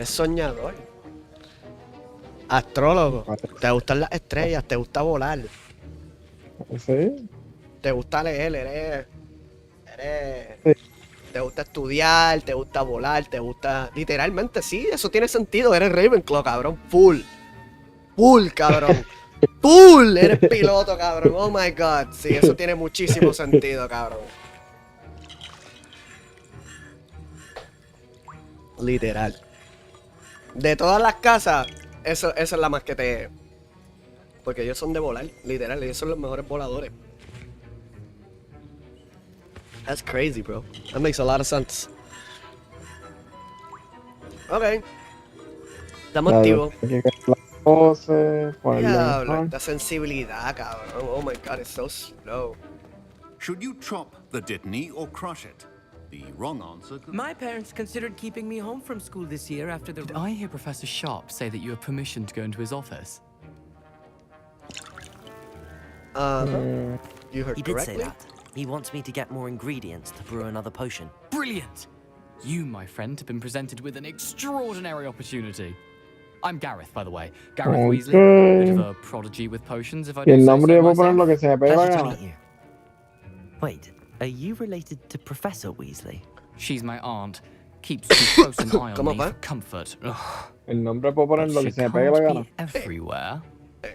eres soñador. Astrólogo. Te gustan las estrellas, te gusta volar. Sí. Te gusta leer, Sí. te gusta estudiar, te gusta volar, te gusta... Literalmente, sí, eso tiene sentido. Eres Ravenclaw, cabrón. Full. Full, cabrón. Full. Eres piloto, cabrón. Oh my God. Sí, eso tiene muchísimo sentido, cabrón. Literal. De todas las casas, esa es la más que te... Porque ellos son de volar, literal. Ellos son los mejores voladores. That's crazy, bro. That makes a lot of sense. Ok. Estamos activos. Hay que las poses, ponerle Diablo, mejor. esta sensibilidad, cabrón. Oh my God, it's so slow. Should you chop the Dittany or crush it? The wrong answer could... My parents considered keeping me home from school this year after the... Did I hear Professor Sharp say that you have permission to go into his office? You heard He did say correctly. that. He wants me to get more ingredients to brew another potion. Brilliant! You, my friend, have been presented with an extraordinary opportunity. I'm Gareth, by the way. Gareth Weasley. Bit of a prodigy with potions, if I Y do el say nombre so yo puedo poner lo myself. que se me pegue la Pleasure to gana. meet you. Wait, are you related to Professor Weasley? She's my aunt. Keeps too close an eye on ¿Cómo me va? for comfort. Ugh, El nombre puedo poner but lo she que se me pegue la can't gana. be everywhere.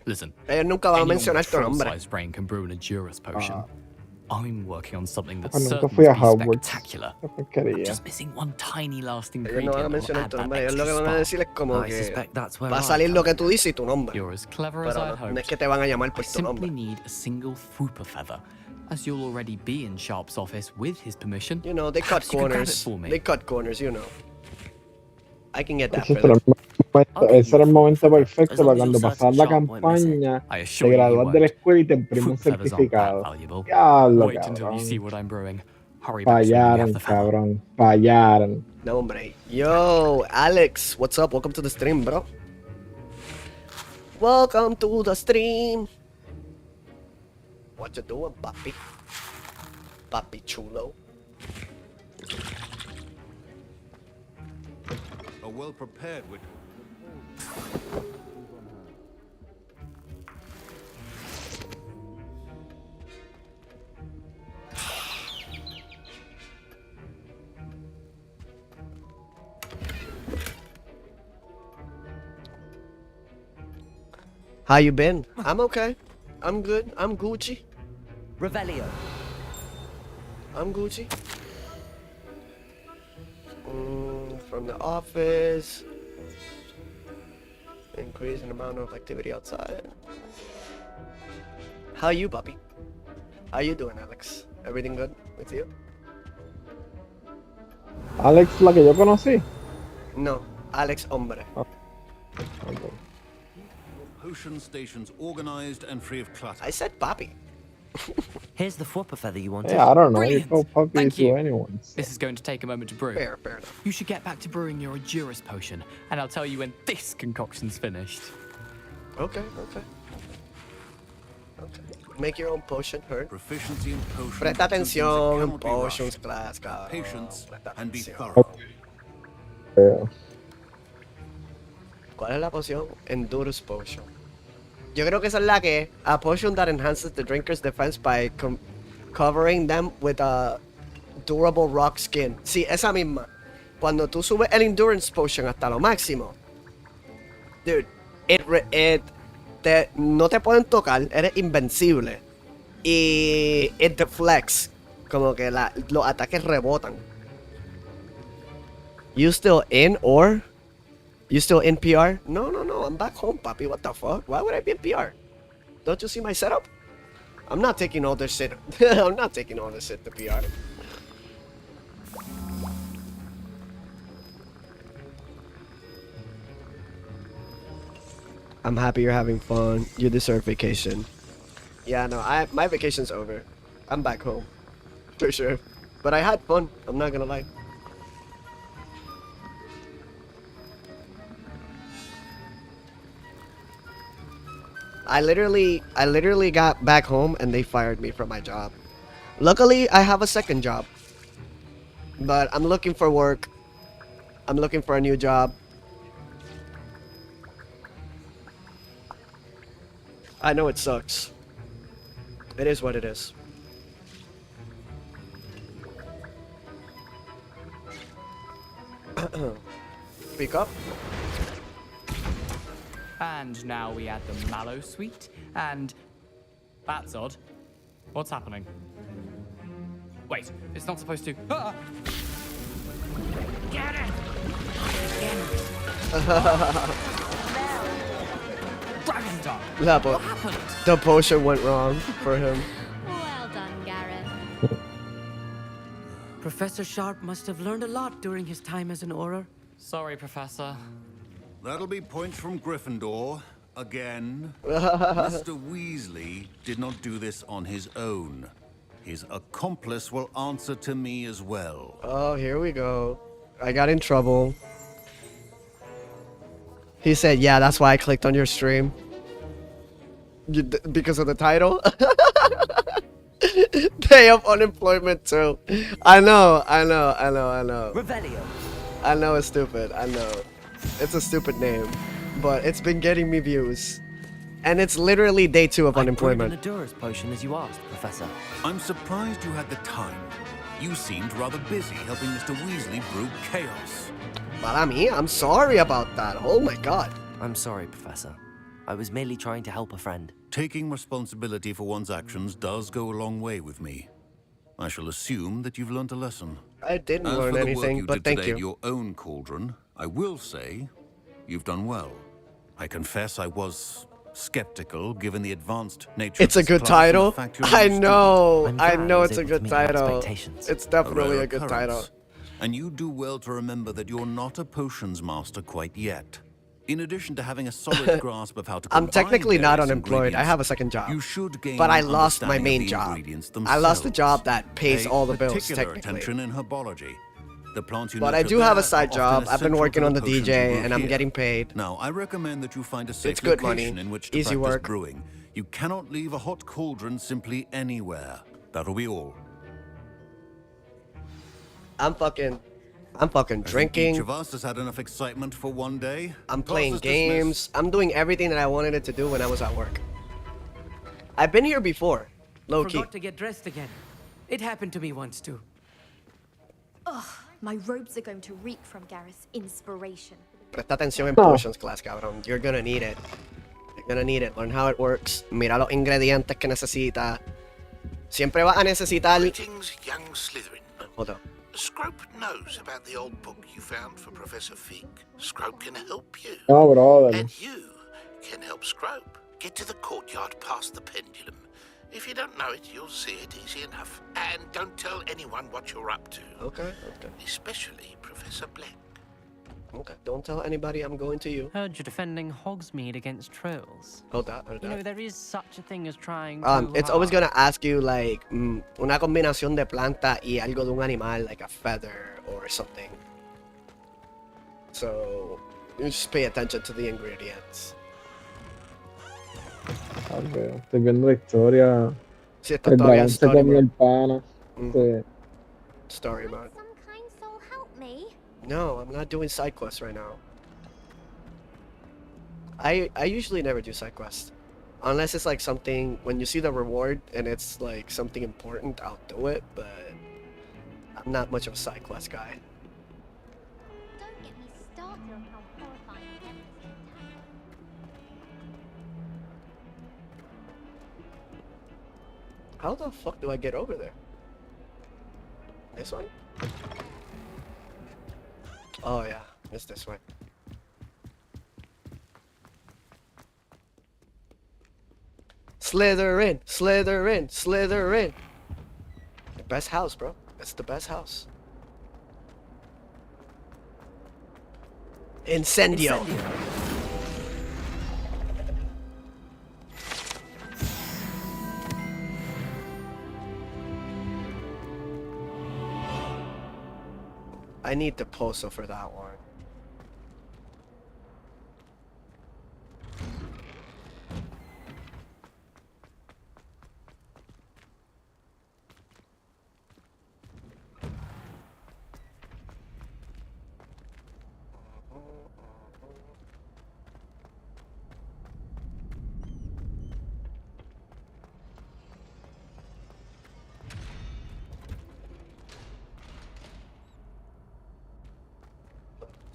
Listen, Ellos nunca van a anyone mencionar with tu nombre. full-sized brain can brew an Adurus potion. I'm working on something that's Nunca certain to fui a be Hogwarts. spectacular. Qué porquería. Just missing one tiny last Ellos ingredient no van a that will mencionar add tu that nombre. Ellos lo extra que van a spark. decir es como I que suspect that's where va a I salir lo come que tú dices y tu nombre. You're as clever as Pero I'd no, no hoped. es que te van a llamar I por tu simply nombre. need a single Fwooper feather, as you'll already be in Sharp's office with his permission. You know, they cut Perhaps you could grab it corners. for me. They cut corners, you know. I can get that Ese for era them. ese era el momento As perfecto long para as cuando you're pasas certain la Sharp won't miss it. campaña, I te assure you he gradúas de la won't. escuela y te imprimes un Fruit feathers aren't that certificado. valuable. Diablo, Wait until you see cabrón. what I'm brewing. Hurry back soon when you have Fallaron, the feather. cabrón. Fallaron. No, hombre. Yo, Alex, what's up? Welcome to the stream, bro. Welcome to the stream. What you doing, papi? Papi chulo. A well-prepared wit... How you been? I'm okay. I'm good. I'm Gucci. Revelio. I'm Gucci. From the office. Increasing amount of activity outside. How you, puppy? How you doing, Alex? Everything good with you? Alex, la que yo conocí. No, Alex Hombre. Potion stations organized and free of clutter. I said papi. Here's the Fwooper feather you wanted. Hey, I don't know. You Brilliant. go puppy Thank to you. anyone. So. This is going to take a moment to brew. Fair enough. You should get back to brewing your Adurus potion, and I'll tell you when this concoction's finished. Okay. Make your own potion, heard? Proficiency in potions. Presta atención en cannot be potions rushed. class, cabrón. Patience Presta and be atención. thorough. Yeah. ¿Cuál es la poción? Endurance Potion. Yo creo que esa es la que a potion that enhances the drinker's defense by covering them with a durable rock skin. Sí, esa misma. Cuando tú subes el Endurance Potion hasta lo máximo, dude, no te pueden tocar, eres invencible. Y it deflects, como que los ataques rebotan. You still in or? You still in PR? No, I'm back home, papi. What the fuck? Why would I be in PR? Don't you see my setup? I'm not taking all this shit. I'm not taking all this shit to PR. I'm happy you're having fun. You deserve vacation. Yeah, no, my vacation's over. I'm back home. For sure. But I had fun. I'm not gonna lie. I literally got back home and they fired me from my job. Luckily, I have a second job. But I'm looking for work. I'm looking for a new job. I know it sucks. It is what it is. Speak up. And now we add the mallow sweet, and that's odd. What's happening? Wait, it's not supposed to. Ah! Get it! Dragon Dog! Yeah, but What happened? the potion went wrong for him. Well done, Gareth. Professor Sharp must have learned a lot during his time as an Auror. Sorry, Professor. That'll be points from Gryffindor. Again. Mr. Weasley did not do this on his own. His accomplice will answer to me as well. Oh, here we go. I got in trouble. He said, yeah, that's why I clicked on your stream. Because of the title? Day of unemployment too. I know. Revelio. I know it's stupid. I know. It's a stupid name. But it's been getting me views. And it's literally day 2 of I brewed unemployment. an Adurus potion as you asked, Professor. I'm surprised you had the time. You seemed rather busy helping Mr. Weasley brew chaos. But I'm sorry about that. Oh my god. I'm sorry, Professor. I was merely trying to help a friend. Taking responsibility for one's actions does go a long way with me. I shall assume that you've learnt a lesson. I didn't As learn for the work anything, you but did thank today you. at your own cauldron, I will say you've done well. I confess I was skeptical given the advanced nature It's of a this good class and the title. fact you're a I new know. I'm I glad know I was it's a able to good meet your title. expectations. It's student. definitely rare a good occurrence. title. And you do well to remember that you're not a potions master quite yet. In addition to having a solid grasp of how to I'm combine technically not various unemployed. I have a ingredients, second job. you should gain But I an lost my understanding main of the job. ingredients I lost the themselves. job that pays Pay all the bills, particular technically. attention in herbology. The plants you But I nurture do have a there side are often job. I've been essential working to on the potions you DJ, brew and I'm here. getting paid. Now, I recommend that you find a safe good location money. in which to Easy practice work. brewing. You cannot leave a hot cauldron simply anywhere. That'll be all. I'm fucking I think each drinking. of us has had enough excitement for one day. I'm Class playing is dismissed. games. I'm doing everything that I wanted it to do when I was at work. I've been here before, low key. Forgot to get dressed again. It happened to me once too. My robes are going to reek from Gareth's inspiration. Presta atención en No. potions class, cabrón. You're gonna need it. You're gonna need it. Learn how it works. Mira los ingredientes que necesita. Siempre vas a necesitar. Greetings, young Slytherin. Hold up. Scrope knows about the old book you found for Professor Fig. Scrope can help you. No, brother. And you can help Scrope. Get to the courtyard past the pendulum. If you don't know it, you'll see it easy enough. And don't tell anyone what you're up to. Okay. Especially Professor Black. Okay. Don't tell anybody I'm going to you. Heard you're defending Hogsmeade against trolls. Hold that. You know, there is such a thing as trying It's always gonna ask you like una combinación de planta y algo de un animal, like a feather or something. So you just pay attention to the ingredients. Ok, estoy viendo la historia. Sí, está El todavía dragón se story comió el mode. pana. Mm. Sí. Story mode. Some kind soul help me. No, I'm not doing side quests right now. I usually never do side quests. Unless it's like something, when you see the reward and it's like something important, I'll do it, but I'm not much of a side quest guy. Don't get me started on how horrifying it is. How the fuck do I get over there? This one? Oh yeah, it's this way. Slytherin, Slytherin, Slytherin. The best house, bro. It's the best house. Incendio. I need the poster for that one.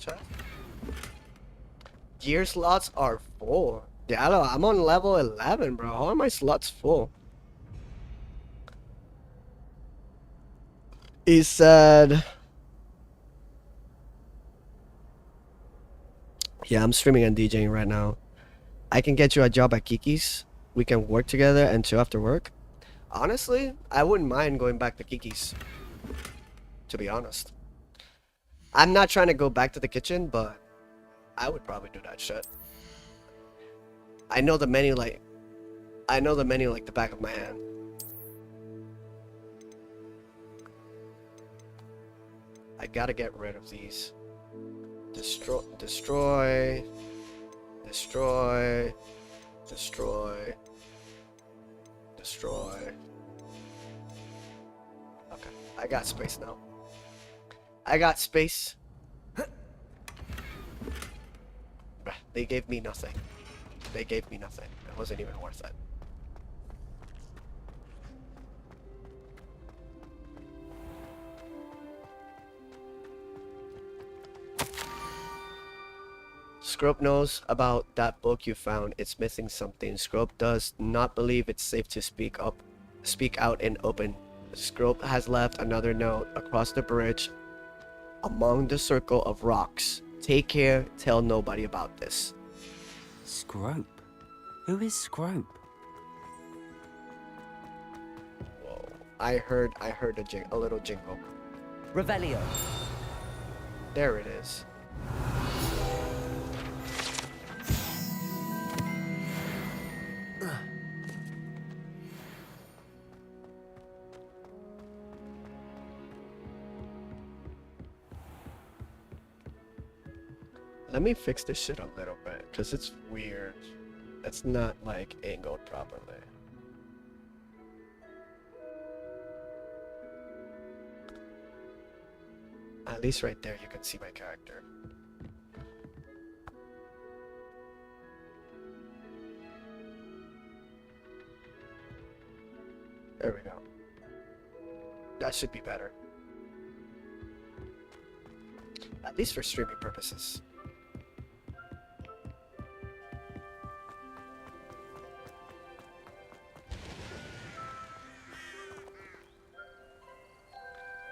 Chat. Gear slots are full. Diallo, I'm on level 11, bro. How are my slots full? He said... Yeah, I'm streaming and DJing right now. I can get you a job at Kiki's. We can work together and chill after work. Honestly, I wouldn't mind going back to Kiki's. To be honest. I'm not trying to go back to the kitchen, but I would probably do that shit. I know the menu like the back of my hand. I gotta get rid of these. Destroy, destroy, destroy, destroy, destroy. Okay, I got space now. I got space. They gave me nothing. They gave me nothing. It wasn't even worth it. Scrope knows about that book you found. It's missing something. Scrope does not believe it's safe to speak out in open. Scrope has left another note across the bridge among the circle of rocks. Take care, tell nobody about this. Scrope? Who is Scrope? Whoa. I heard a little jingle. Revelio. There it is. Let me fix this shit a little bit, because it's weird. It's not, like, angled properly. At least right there you can see my character. There we go. That should be better. At least for streaming purposes.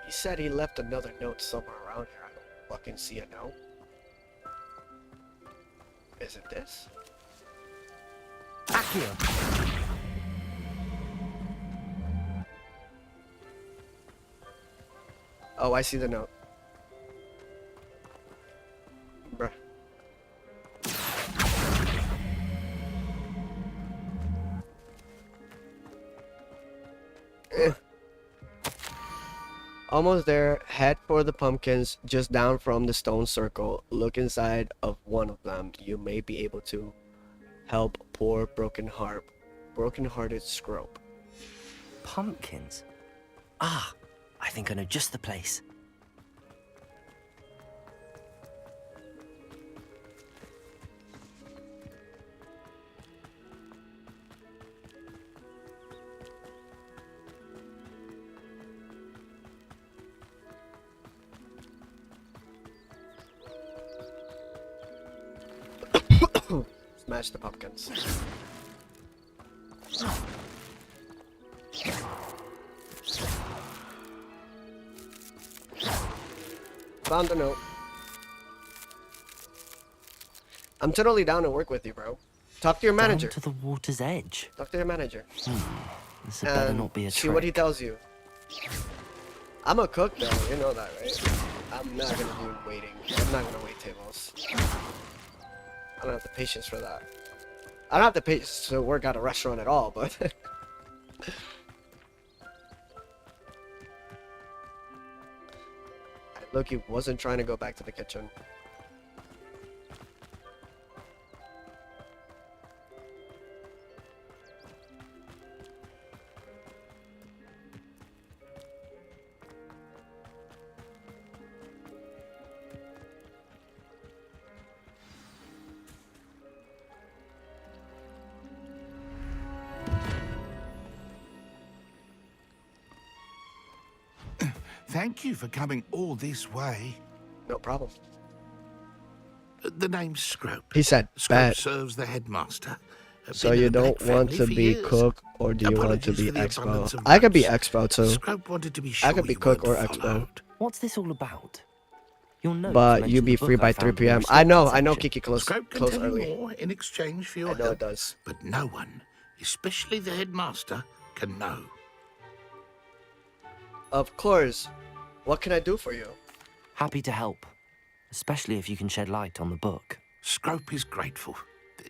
He said he left another note somewhere around here. I don't fucking see a note. Is it this? Accio. Oh, I see the note. Bruh. Almost there. Head for the pumpkins just down from the stone circle. Look inside of one of them. You may be able to help poor broken-hearted Scrope. Pumpkins? Ah, I think I know just the place. Smash the pumpkins. Found the note. I'm totally down to work with you, bro. Talk to your manager. Down to the water's edge. Talk to your manager. This had better not be a See trick. what he tells you. I'm a cook though, you know that, right? I'm not gonna do waiting. I'm not gonna wait tables. I don't have the patience for that. I don't have the patience to work at a restaurant at all, but... Loki wasn't trying to go back to the kitchen. Thank you for coming all this way. No problem. The name's Scrope. He said, Scrope bet. serves the headmaster. So Been in you the don't Black want family to for be years. cook, or do you want to Apologies be for the abundance expo? of I could be notes. expo too, Scrope wanted to be sure could be you cook weren't or expo. followed. What's this all about? Your notes but you mentioned be the free book by I 3 found in the p.m. I know restricted Kiki close Scrope can close tell early. you more in exchange for your I know help, it does. but no one, especially the headmaster, can know. Of course. What can I do for you? Happy to help, especially if you can shed light on the book. Scrope is grateful.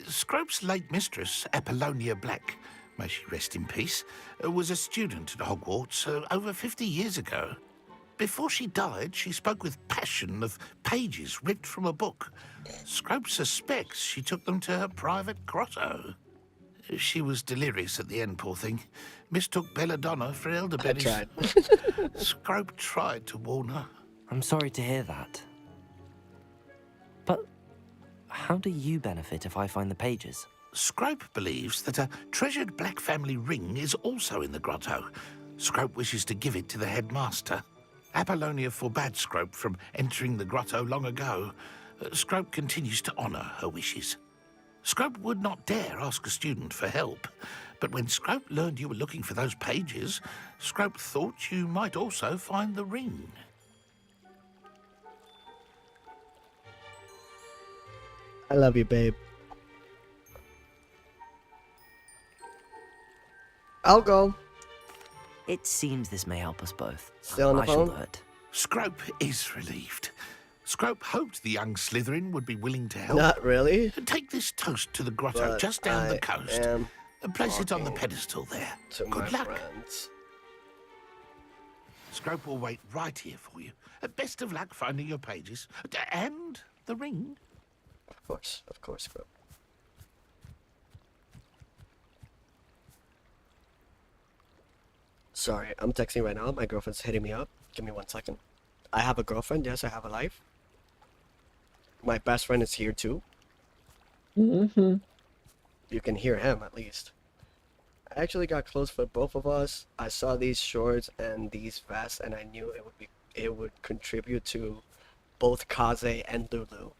Scrope's late mistress, Apollonia Black, may she rest in peace, was a student at Hogwarts over 50 years ago. Before she died, she spoke with passion of pages ripped from a book. Scrope suspects she took them to her private grotto. She was delirious at the end, poor thing. Mistook Belladonna for I elderberries. tried. Scrope tried to warn her. I'm sorry to hear that. But how do you benefit if I find the pages? Scrope believes that a treasured Black family ring is also in the grotto. Scrope wishes to give it to the headmaster. Apollonia forbade Scrope from entering the grotto long ago. Scrope continues to honour her wishes. Scrope would not dare ask a student for help, but when Scrope learned you were looking for those pages, Scrope thought you might also find the ring. I love you, babe. I'll go. It seems this may help us both. Still on the I shall phone? do it. Scrope is relieved. Scrope hoped the young Slytherin would be willing to help. Not really. Take this toast to the grotto But just down I the coast am and place it on the talking pedestal there. to my Good luck. friends. Scrope will wait right here for you. Best of luck finding your pages. And the ring. Of course, bro. Sorry, I'm texting right now. My girlfriend's hitting me up. Give me 1 second. I have a girlfriend. Yes, I have a life. My best friend is here too. Mm-hmm. You can hear him at least. I actually got close for both of us. I saw these shorts and these vests, and I knew it would contribute to both Kaze and Lulu.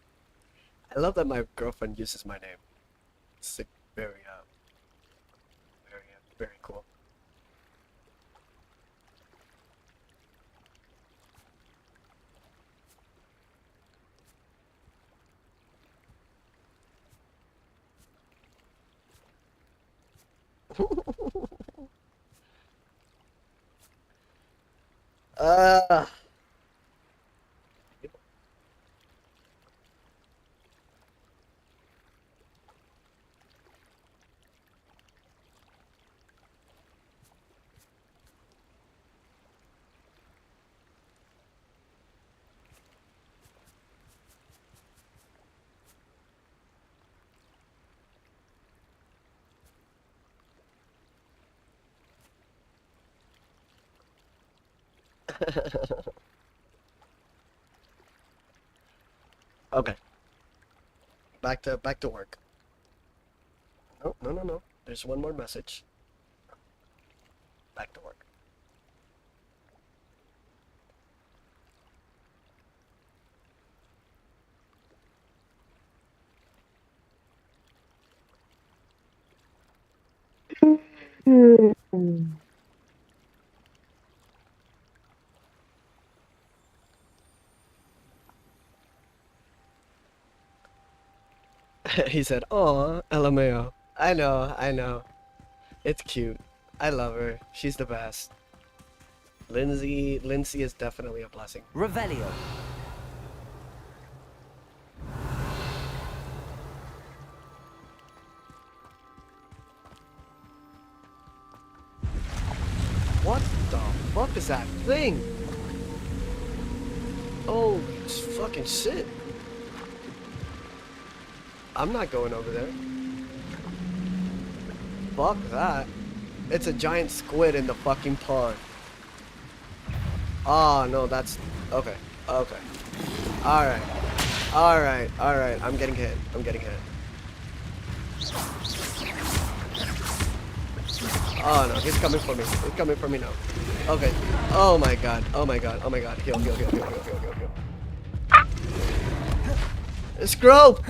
I love that my girlfriend uses my name. It's like very cool. uh Okay. Back to work. No. There's one more message. Back to work. He said, "Aw, LMAO." I know. It's cute. I love her. She's the best. Lindsay is definitely a blessing. Revelio. What the fuck is that thing? Oh, it's fucking shit. I'm not going over there. Fuck that. It's a giant squid in the fucking pond. Oh, no, that's... Okay. Alright. I'm getting hit. Oh, no, he's coming for me now. Okay. Oh my god. Heal. Scrope!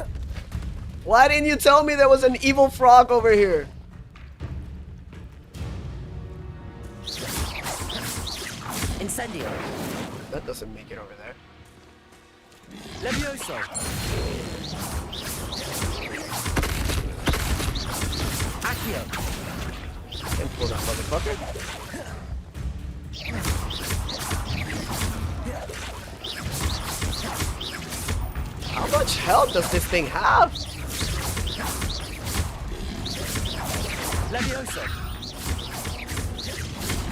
Why didn't you tell me there was an evil frog over here? Incendio. That doesn't make it over there. Levioso. Accio. And pull that motherfucker. How much health does this thing have? Levioso.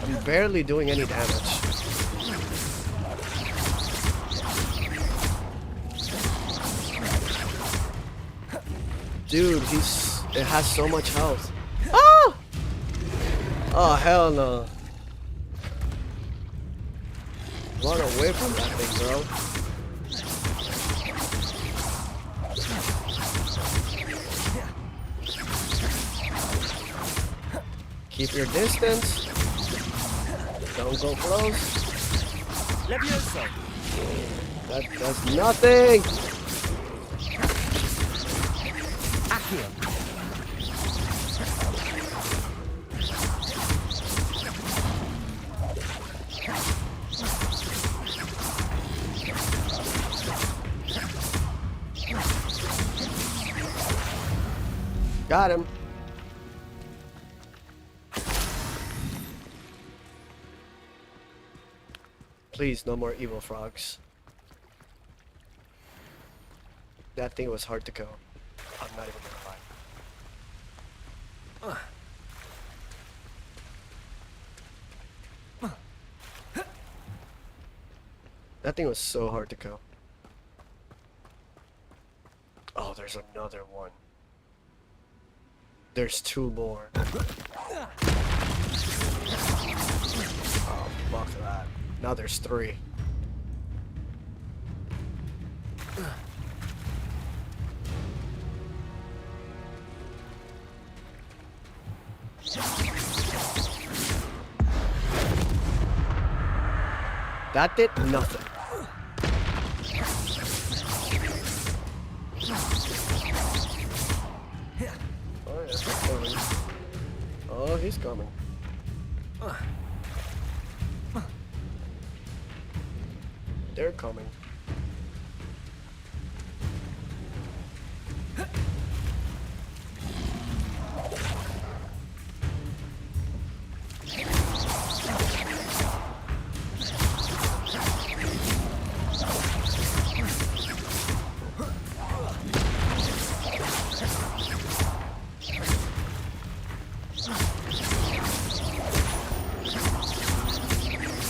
I'm barely doing any damage. Dude, it has so much health. Ah! Oh, hell no. Run away from that thing, bro. Keep your distance. Don't go close. Levioso. That does nothing. Accio. Got him. Please, no more evil frogs. That thing was hard to kill. I'm not even gonna lie. That thing was so hard to kill. Oh, there's another one. There's two more. Oh, fuck that. Now there's three. That did nothing. Oh, yeah, he's coming. Oh, he's coming. They're coming.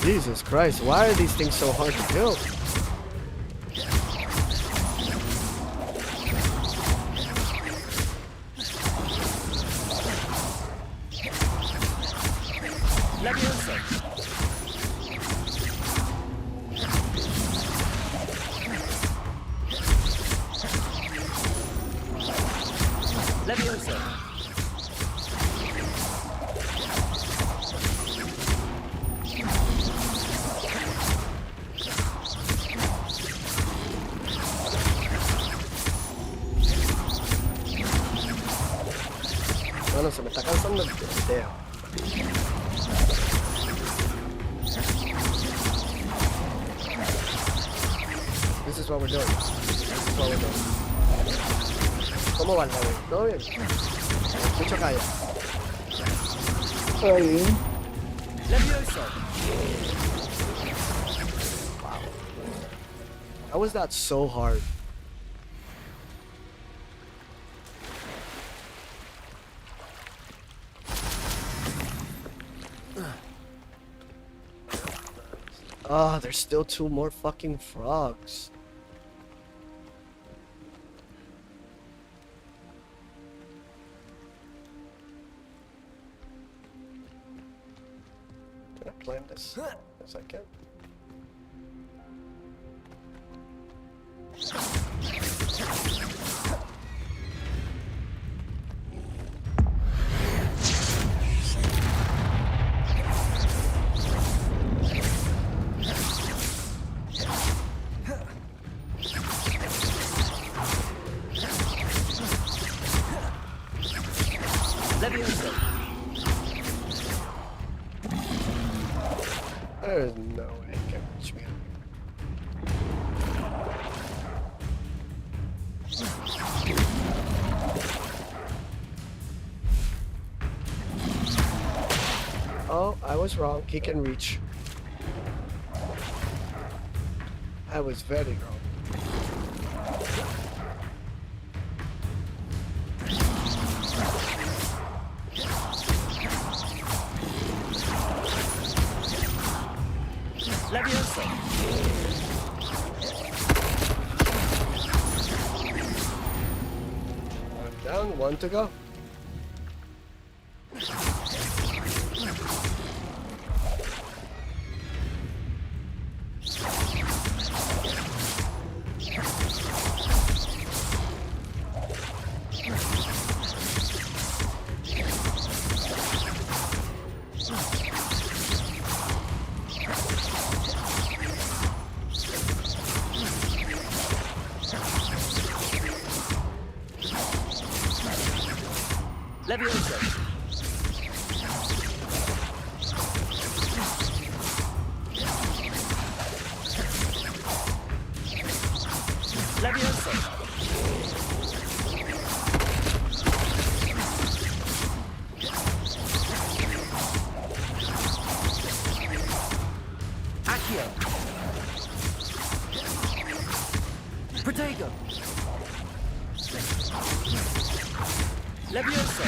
Jesus Christ, why are these things so hard to kill? Levioso. Levioso. Bueno, se me está cansando el video. This is what we're doing. This is what we're doing. ¿Cómo va el Javi? ¿Todo bien? Escucho calla. Ahí. Levioso. Wow. How was that so hard? Ah, there's still two more fucking frogs. Can I climb this? Yes, I can. Levioso. There's no way it can reach me. Oh, I was wrong. He can reach. I was very wrong. Levioso. I'm down, one to go. Levioso. Levioso. Accio. Protego. Levioso.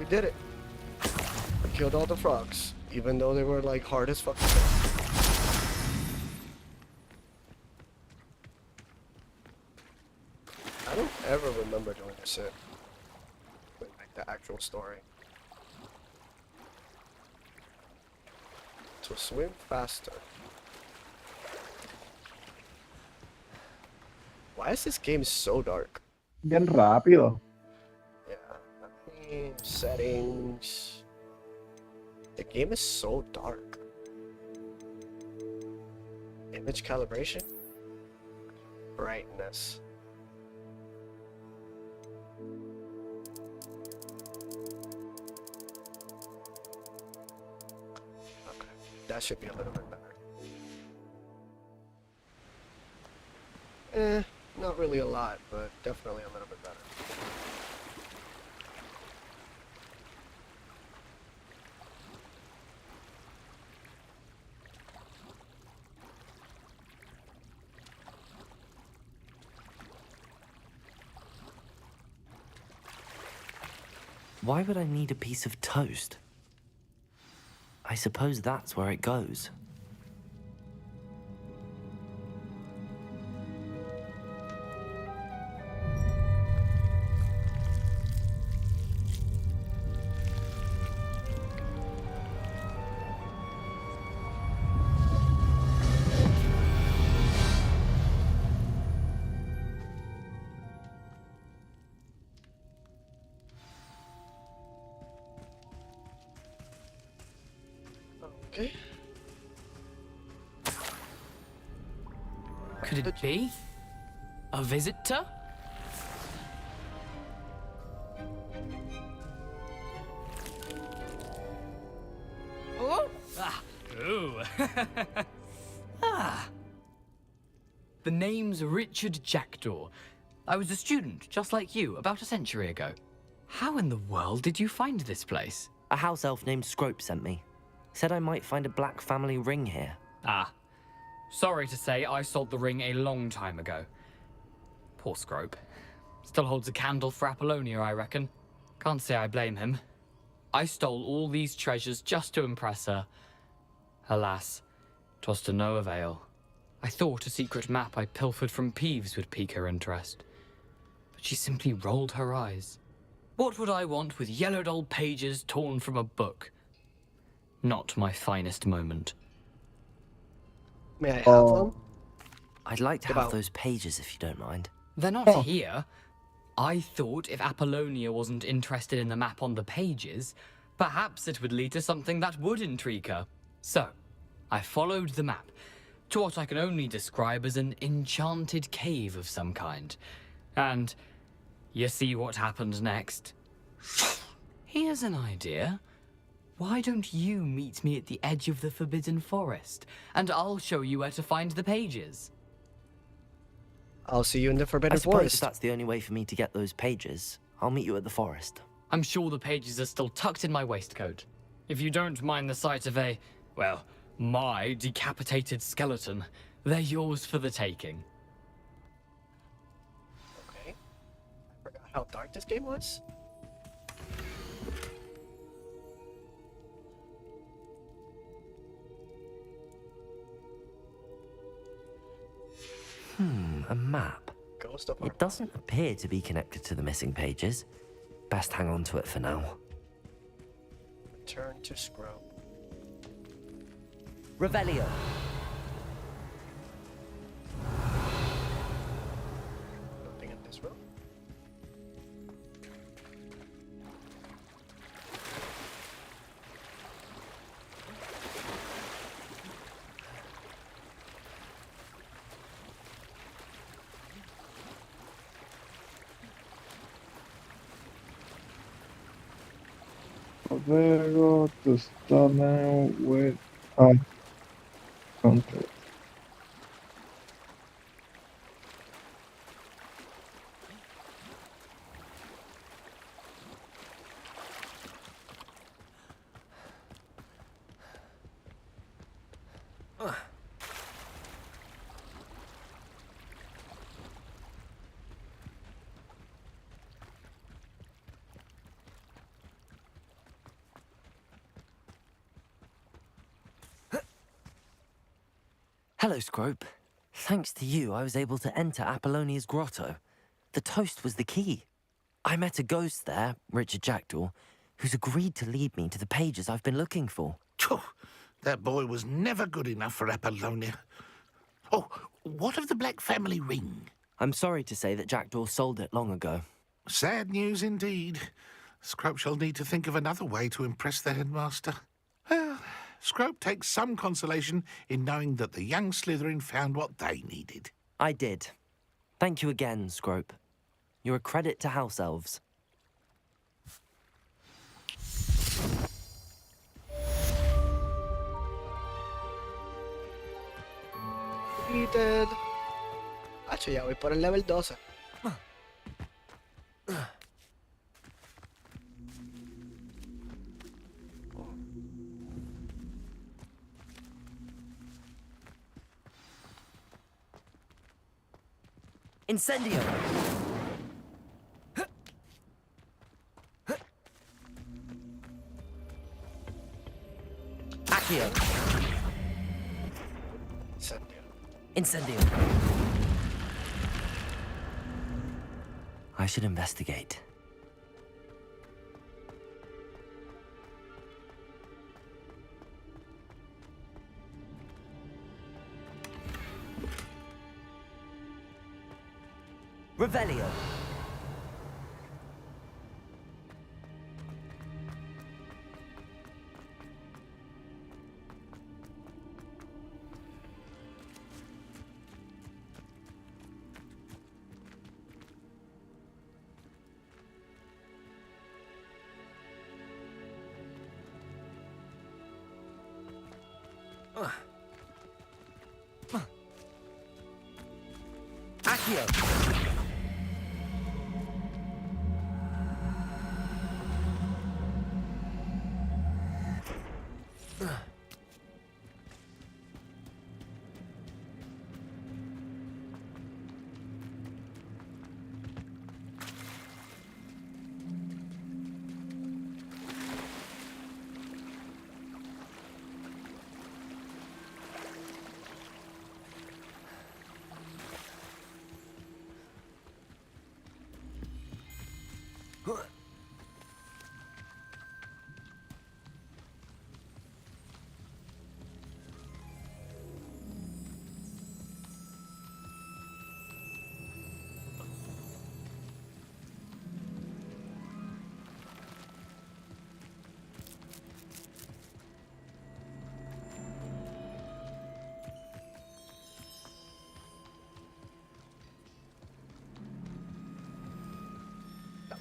We did it. We killed all the frogs, even though they were like hard as fuck. I don't ever remember doing this shit. Like the actual story. To swim faster. Why is this game so dark? Bien rápido. Yeah, I mean, settings. The game is so dark. Image calibration. Brightness. Okay, that should be a little bit better. Not really a lot, but definitely a little bit better. Why would I need a piece of toast? I suppose that's where it goes. Okay. Could it be? A visitor? Oh! Ah! Ooh! Ah! The name's Richard Jackdaw. I was a student, just like you, about a century ago. How in the world did you find this place? A house elf named Scrope sent me. Said I might find a black family ring here. Ah. Sorry to say, I sold the ring a long time ago. Poor Scrope. Still holds a candle for Apollonia, I reckon. Can't say I blame him. I stole all these treasures just to impress her. Alas, 'twas to no avail. I thought a secret map I pilfered from Peeves would pique her interest. But she simply rolled her eyes. What would I want with yellowed old pages torn from a book? Not my finest moment. May I have Oh. them? I'd like to About- have those pages if you don't mind. They're not here. I thought if Apollonia wasn't interested in the map on the pages, perhaps it would lead to something that would intrigue her. So, I followed the map, to what I can only describe as an enchanted cave of some kind. And you see what happened next? Here's an idea. Why don't you meet me at the edge of the Forbidden Forest, and I'll show you where to find the pages? I'll see you in the I Forbidden suppose Forest. if that's the only way for me to get those pages, I'll meet you at the forest. I'm sure the pages are still tucked in my waistcoat. If you don't mind the sight of a, well, my decapitated skeleton, they're yours for the taking. Okay. I forgot how dark this game was. A map. Ghost of It doesn't appear to be connected to the missing pages. Best hang on to it for now. Return to Scrub. Revelio. Nothing in this room. Ovego to stanę with contact. Hello, Scrope. Thanks to you, I was able to enter Apollonia's grotto. The toast was the key. I met a ghost there, Richard Jackdaw, who's agreed to lead me to the pages I've been looking for. Phew, that boy was never good enough for Apollonia. Oh, what of the Black family ring? I'm sorry to say that Jackdaw sold it long ago. Sad news indeed. Scrope shall need to think of another way to impress the headmaster. Well, Scrope takes some consolation in knowing that the young Slytherin found what they needed. I did. Thank you again, Scrope. You're a credit to House Elves. Completed. Hacho, ya voy por el level 12. Incendio! Accio! Incendio. Incendio! I should investigate. Revelio. Accio.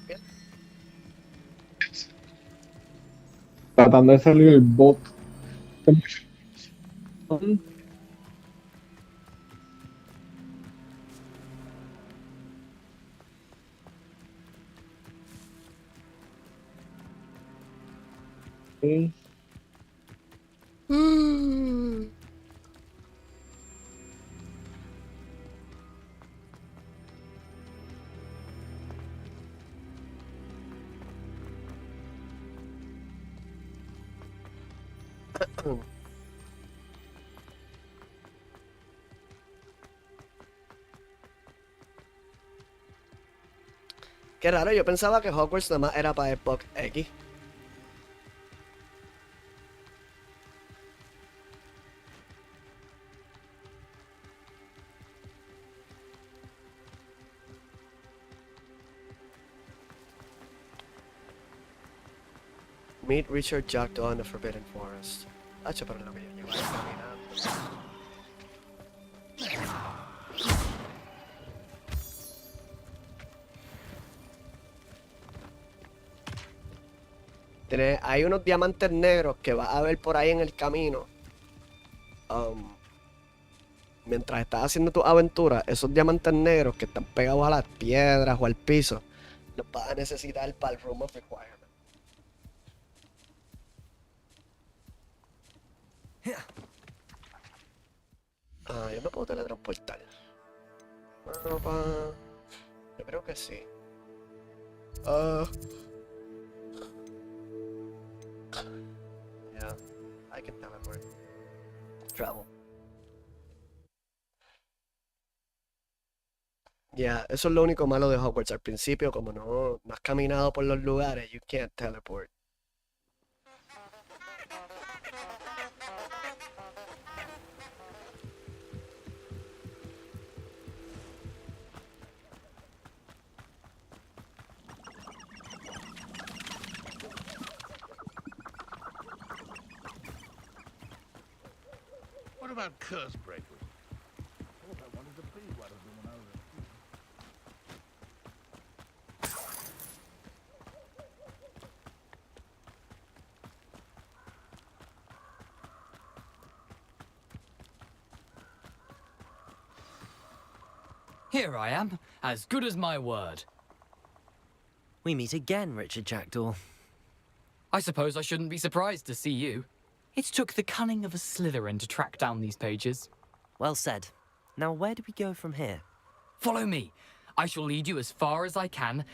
Bien. Tratando de salir el bot. Ok. Qué raro, yo pensaba que Hogwarts nada más era para Xbox X. Meet Richard Jackdaw in the Forbidden Forest. Hacho, pero lo que yo llevo caminando. Hay unos diamantes negros que vas a ver por ahí en el camino. Mientras estás haciendo tu aventura, esos diamantes negros que están pegados a las piedras o al piso, los vas a necesitar para el Room of Requirement. Yo me puedo teletransportar. Yo creo que sí. Yeah, I can teleport. Travel. Yeah, eso es lo único malo de Hogwarts. Al principio, como no has caminado por los lugares, you can't teleport. What about curse breakers? Oh, I wanted to be one of them when I was a kid. Here I am, as good as my word. We meet again, Richard Jackdaw. I suppose I shouldn't be surprised to see you. It took the cunning of a Slytherin to track down these pages. Well said. Now, where do we go from here? Follow me. I shall lead you as far as I can,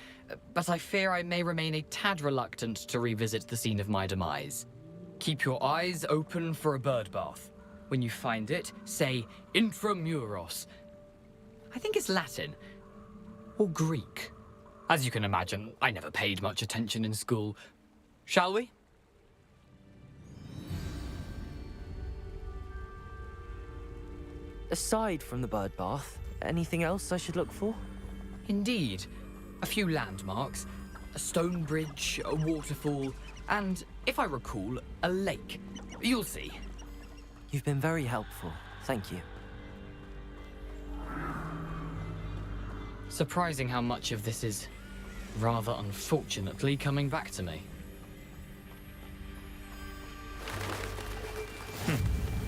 but I fear I may remain a tad reluctant to revisit the scene of my demise. Keep your eyes open for a bird bath. When you find it, say Intramuros. I think it's Latin. Or Greek. As you can imagine, I never paid much attention in school. Shall we? Aside from the bird bath, anything else I should look for? Indeed. A few landmarks, a stone bridge, a waterfall, and, if I recall, a lake. You'll see. You've been very helpful. Thank you. Surprising how much of this is, rather unfortunately, coming back to me.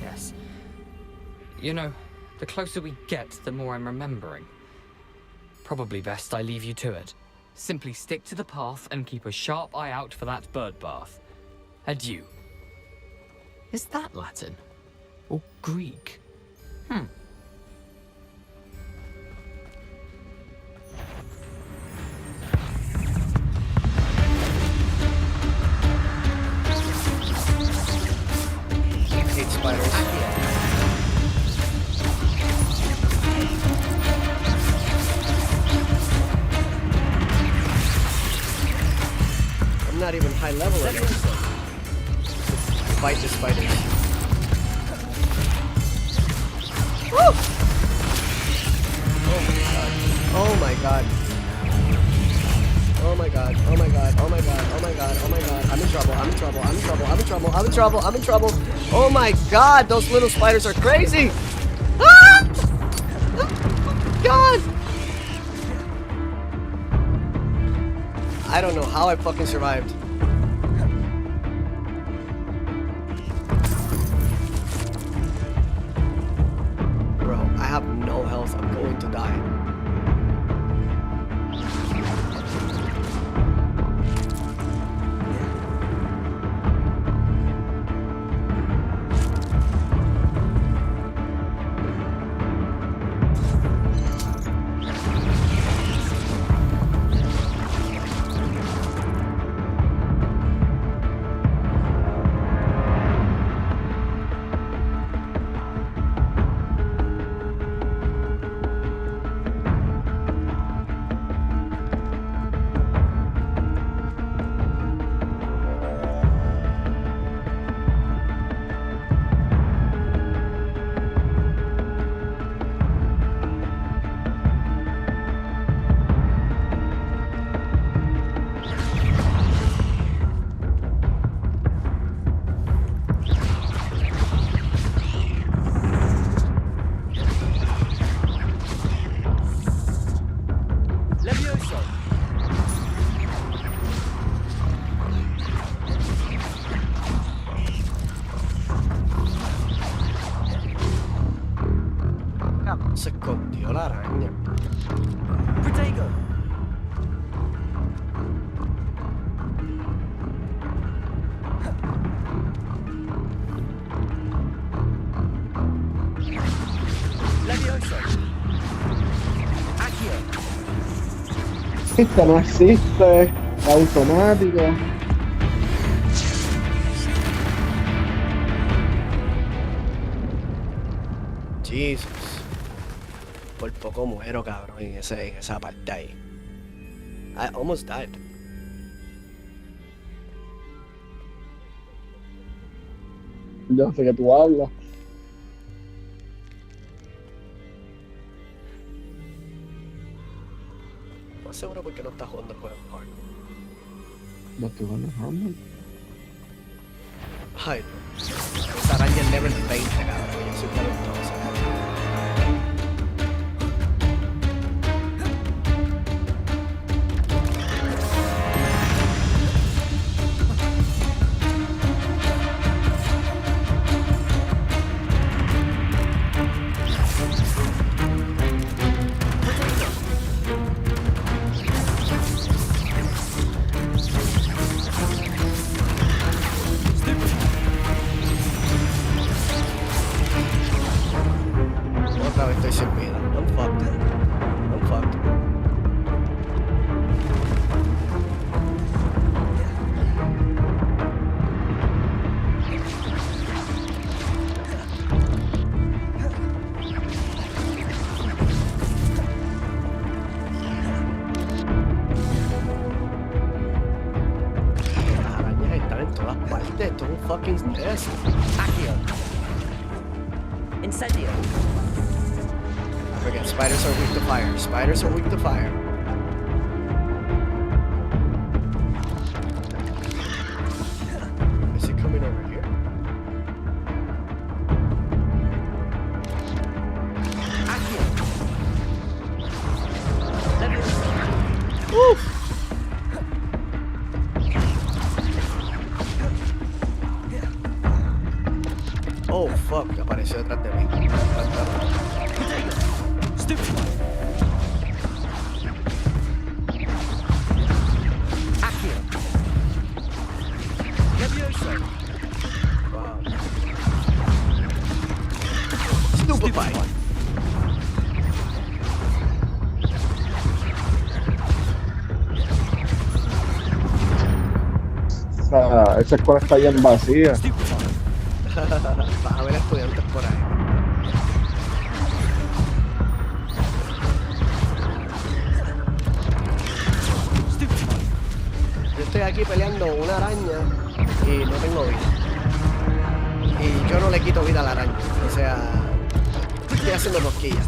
Yes. You know, the closer we get, the more I'm remembering. Probably best I leave you to it. Simply stick to the path and keep a sharp eye out for that bird bath. Adieu. Is that Latin? Or Greek? Hate spiders. I'm not even high level anymore. Fight the spiders. Woo! Oh my god. Oh my god. Oh my god. Oh my god. Oh my god. Oh my god. I'm in trouble. I'm in trouble. I'm in trouble. I'm in trouble. I'm in trouble. I'm in trouble. Oh my god, those little spiders are crazy. Ah! Oh god. I don't know how I fucking survived. Bro, I have no health. I'm going to die. Se escondió la araña. Protego! Levioso! Accio! Esta no existe. Es automático. Jesus. Por poco muero, cabrón, en esa parte ahí. I almost died. Yo sé que tú hablas. No seguro porque no estás jugando el juego hard. No estoy jugando Harmon. Ay, no. Esa araña es level 20, cabrón. Yo soy talentoso. Otra vez estoy sin vida. I'm fucked. I'm fucked. Las arañas están en todas partes. Esto es un fucking test. Accio! Incendio! Forget, spiders are weak to fire. Spiders are weak to fire. Is he coming over here? Accio! Levioso! Oof! Oh fuck, apareció detrás de mí. Stupid! Accio! Levioso! Wow. Stupefy. Esa escuela está bien vacía. Vas a ver estudiantes por ahí. Yo estoy aquí peleando una araña y no tengo vida. Y yo no le quito vida a la araña. O sea, estoy haciendo cosquillas.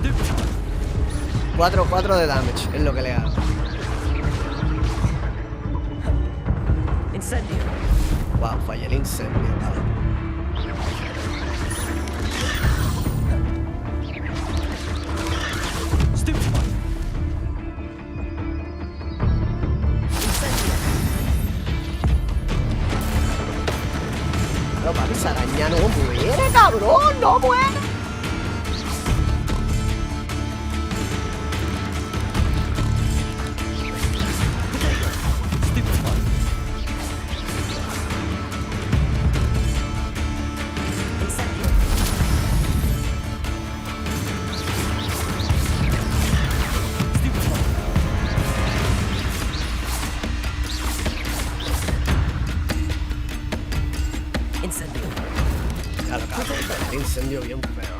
4 de damage es lo que le hago. Incendio! Wow, fallé el incendio. Stupid! Incendio! Esa araña no muere, cabrón, no muere. Ya lo cabrón, este incendio bien feo.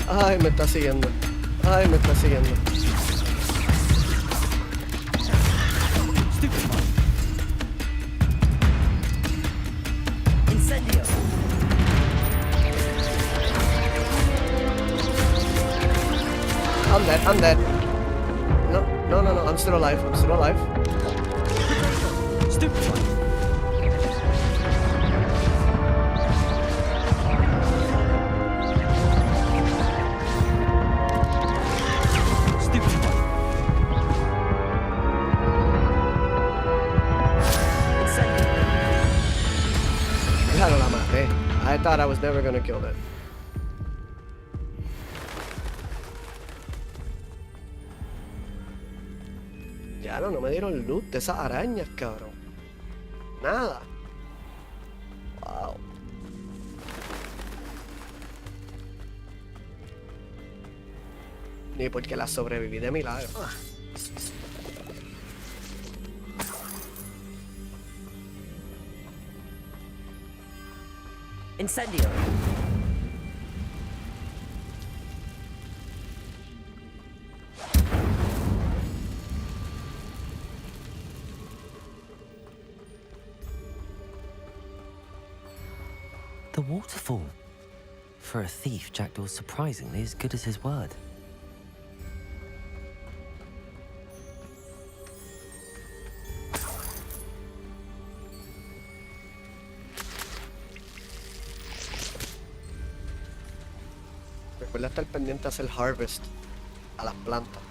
Ay, me está siguiendo. Ay, me está siguiendo. Incendio. I'm dead. No, I'm still alive. Stupid one. Stupid one. Incendio. Ya no la maté. I thought I was never gonna kill it. Ya no me dieron loot de esas arañas, cabrón. Nada. Wow. Ni porque la sobreviví de milagro. Incendio. The waterfall. For a thief, Jackdaw's surprisingly as good as his word. Recuerda estar pendiente a hacer harvest a las plantas.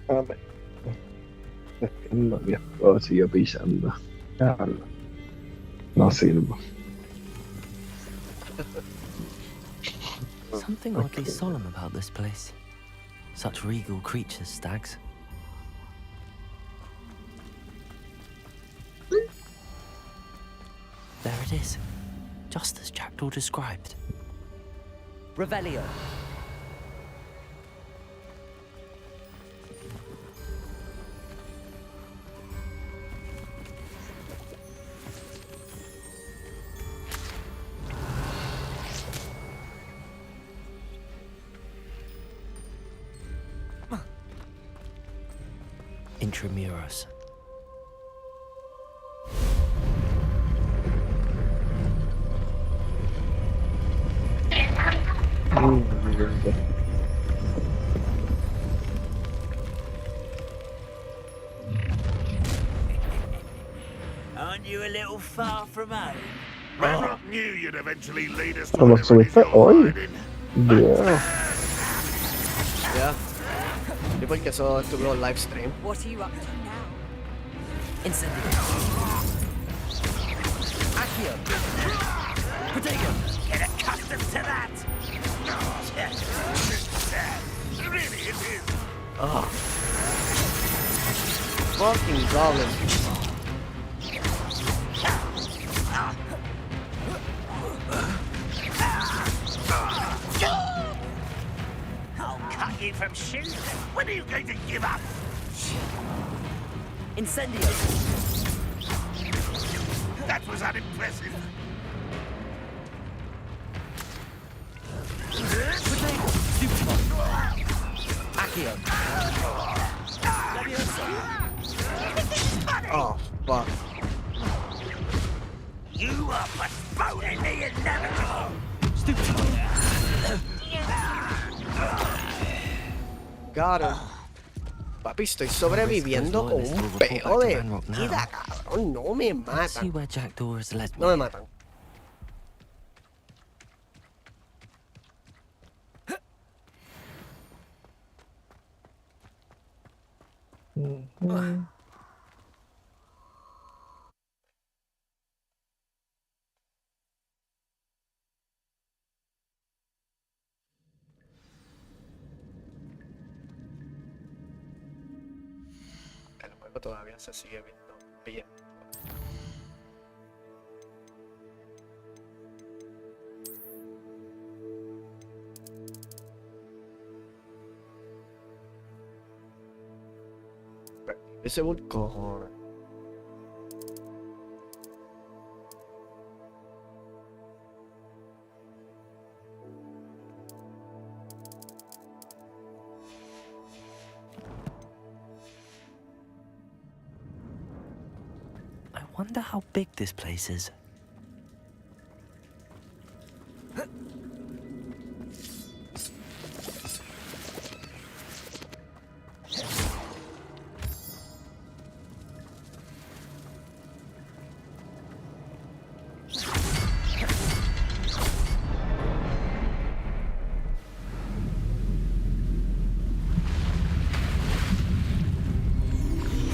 Amén. No, mi esposo sigue pisando. Carlos. No sirvo. Something oddly solemn about this place. Such regal creatures, stags. There it is, just as Jackdaw described. Revelio. Intramuros. Aren't you a little far from home? Ranrock knew you'd eventually lead us to ¿Cómo whatever it is subiste you're hoy? hiding. Yeah. Ya. Y porque eso estuvo live stream. What are you up to now? Incendio. Accio. Protego. Get accustomed to that! Really, it is. Oh. Fucking goblin. I'll cut you from shooting. When are you going to give up? Incendio. That was unimpressive. Accio. Oh, fuck. You are postponing the inevitable. Got him. Papi, estoy sobreviviendo con un peo de vida, cabrón. No me Let's see matan. where Jackdaw has led No me me. matan. El juego todavía se sigue viendo bien. Ese un cojones. I wonder how big this place is.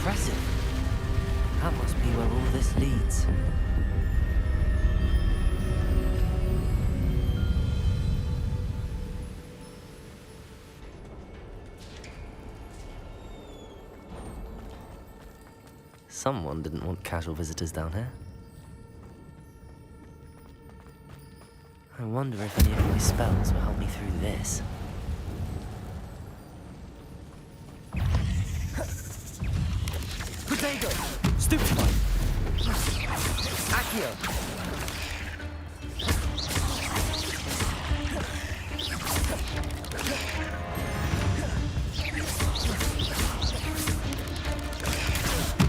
Impressive. That must be where all this leads. Someone didn't want casual visitors down here. I wonder if any of my spells will help me through this. Potato! Stupefy! Accio!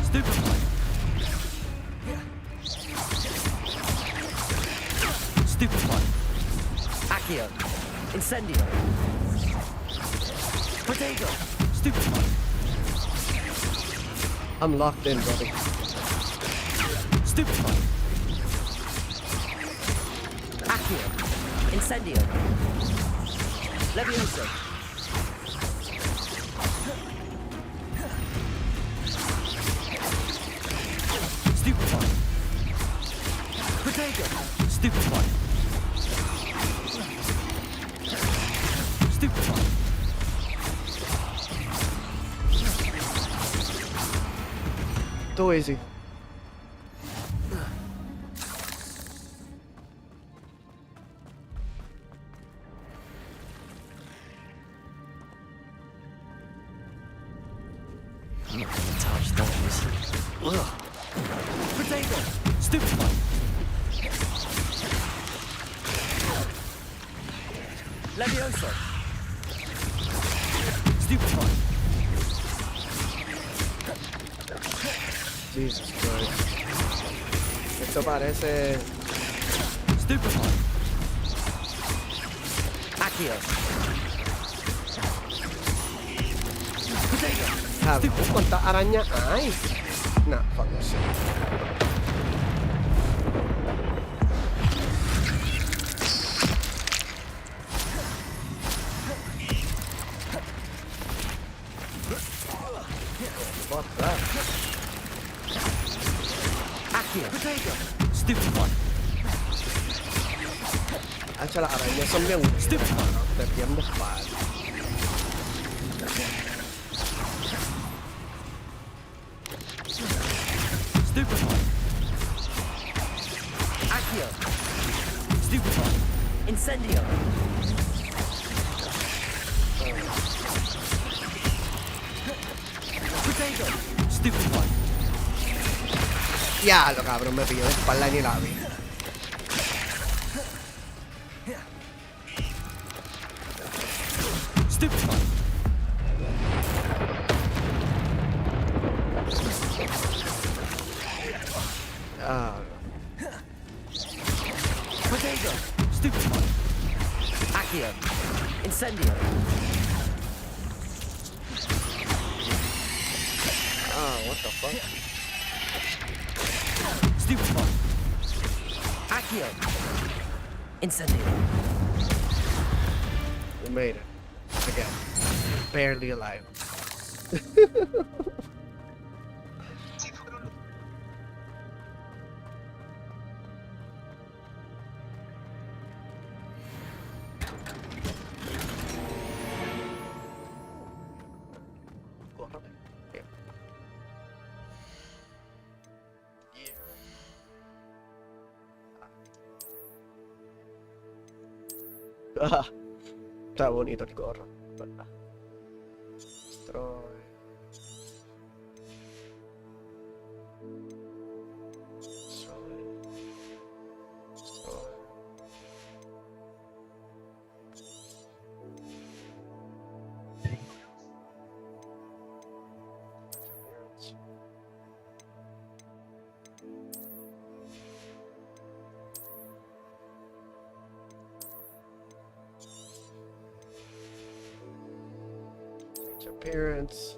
Stupefy! Stupefy! Accio! Incendio! Potato! Stupefy! I'm locked in, buddy. Stupefy! Accio! Incendio! Levioso! Stupefy! Potato! Stupefy! Stupefy! Too easy. I'm not gonna touch those. Ugh. Potato! Stupefy! Levioso! Stupefy! Jesus Christ. Esto parece... Stupefy! Accio! Potato! Cabrón, ¿cuántas arañas hay? Nah, fuck this shit. Fuck that. Accio! Potato! Stupefy! Hacha, las arañas son bien... Stupefy! Te pierdes para. Stupefy! Accio! Stupefy! Incendio! Potato! Stupefy! Ya, lo cabrón, me pilló de espalda y ni la vi. Stupefy! fuck? Stupefy. Accio. Incendio. We made it. Again. Barely alive. Ah, está bonito el gorro. Destroy. Destroy. Destroy. Appearance.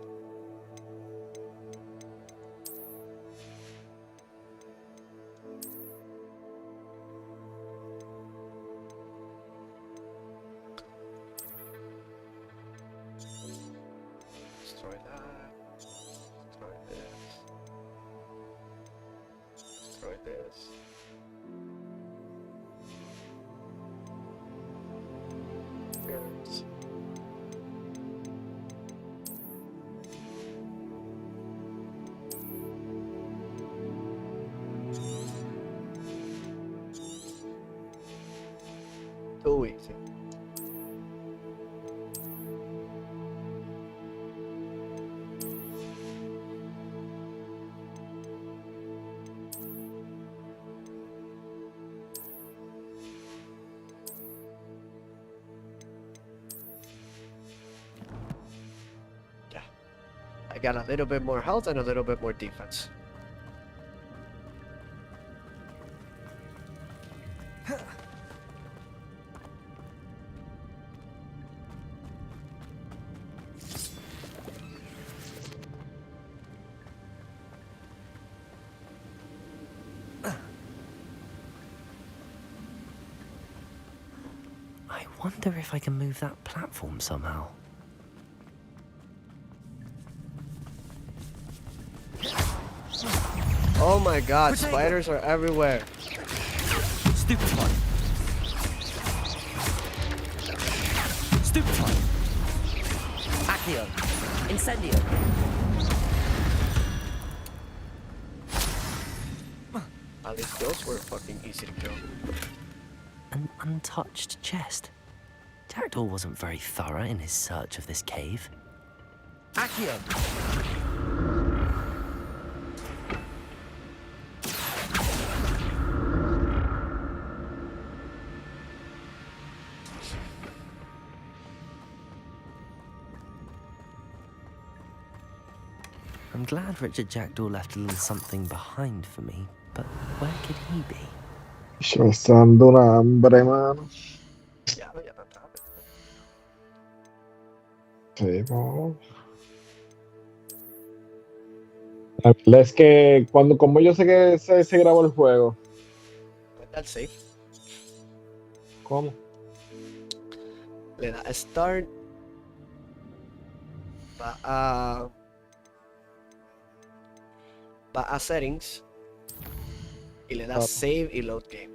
Destroy that. Destroy this. Destroy this. Appearance. Too easy. Yeah. I got a little bit more health and a little bit more defense. I wonder if I can move that platform somehow. Oh my god, spiders are everywhere. Stupefy. Stupefy. Accio. Incendio. At least those were fucking easy to kill. An untouched chest. Jackdaw wasn't very thorough in his search of this cave. Accio. I'm glad Richard Jackdaw left a little something behind for me, but where could he be? Yo sto dando una hambre, mano. Ya, ya no tarde. Sí, po. La verdad es que como yo sé que se grabó el juego. Puedes dar safe. ¿Cómo? Le da a start. Va a settings. Y le da save y load game.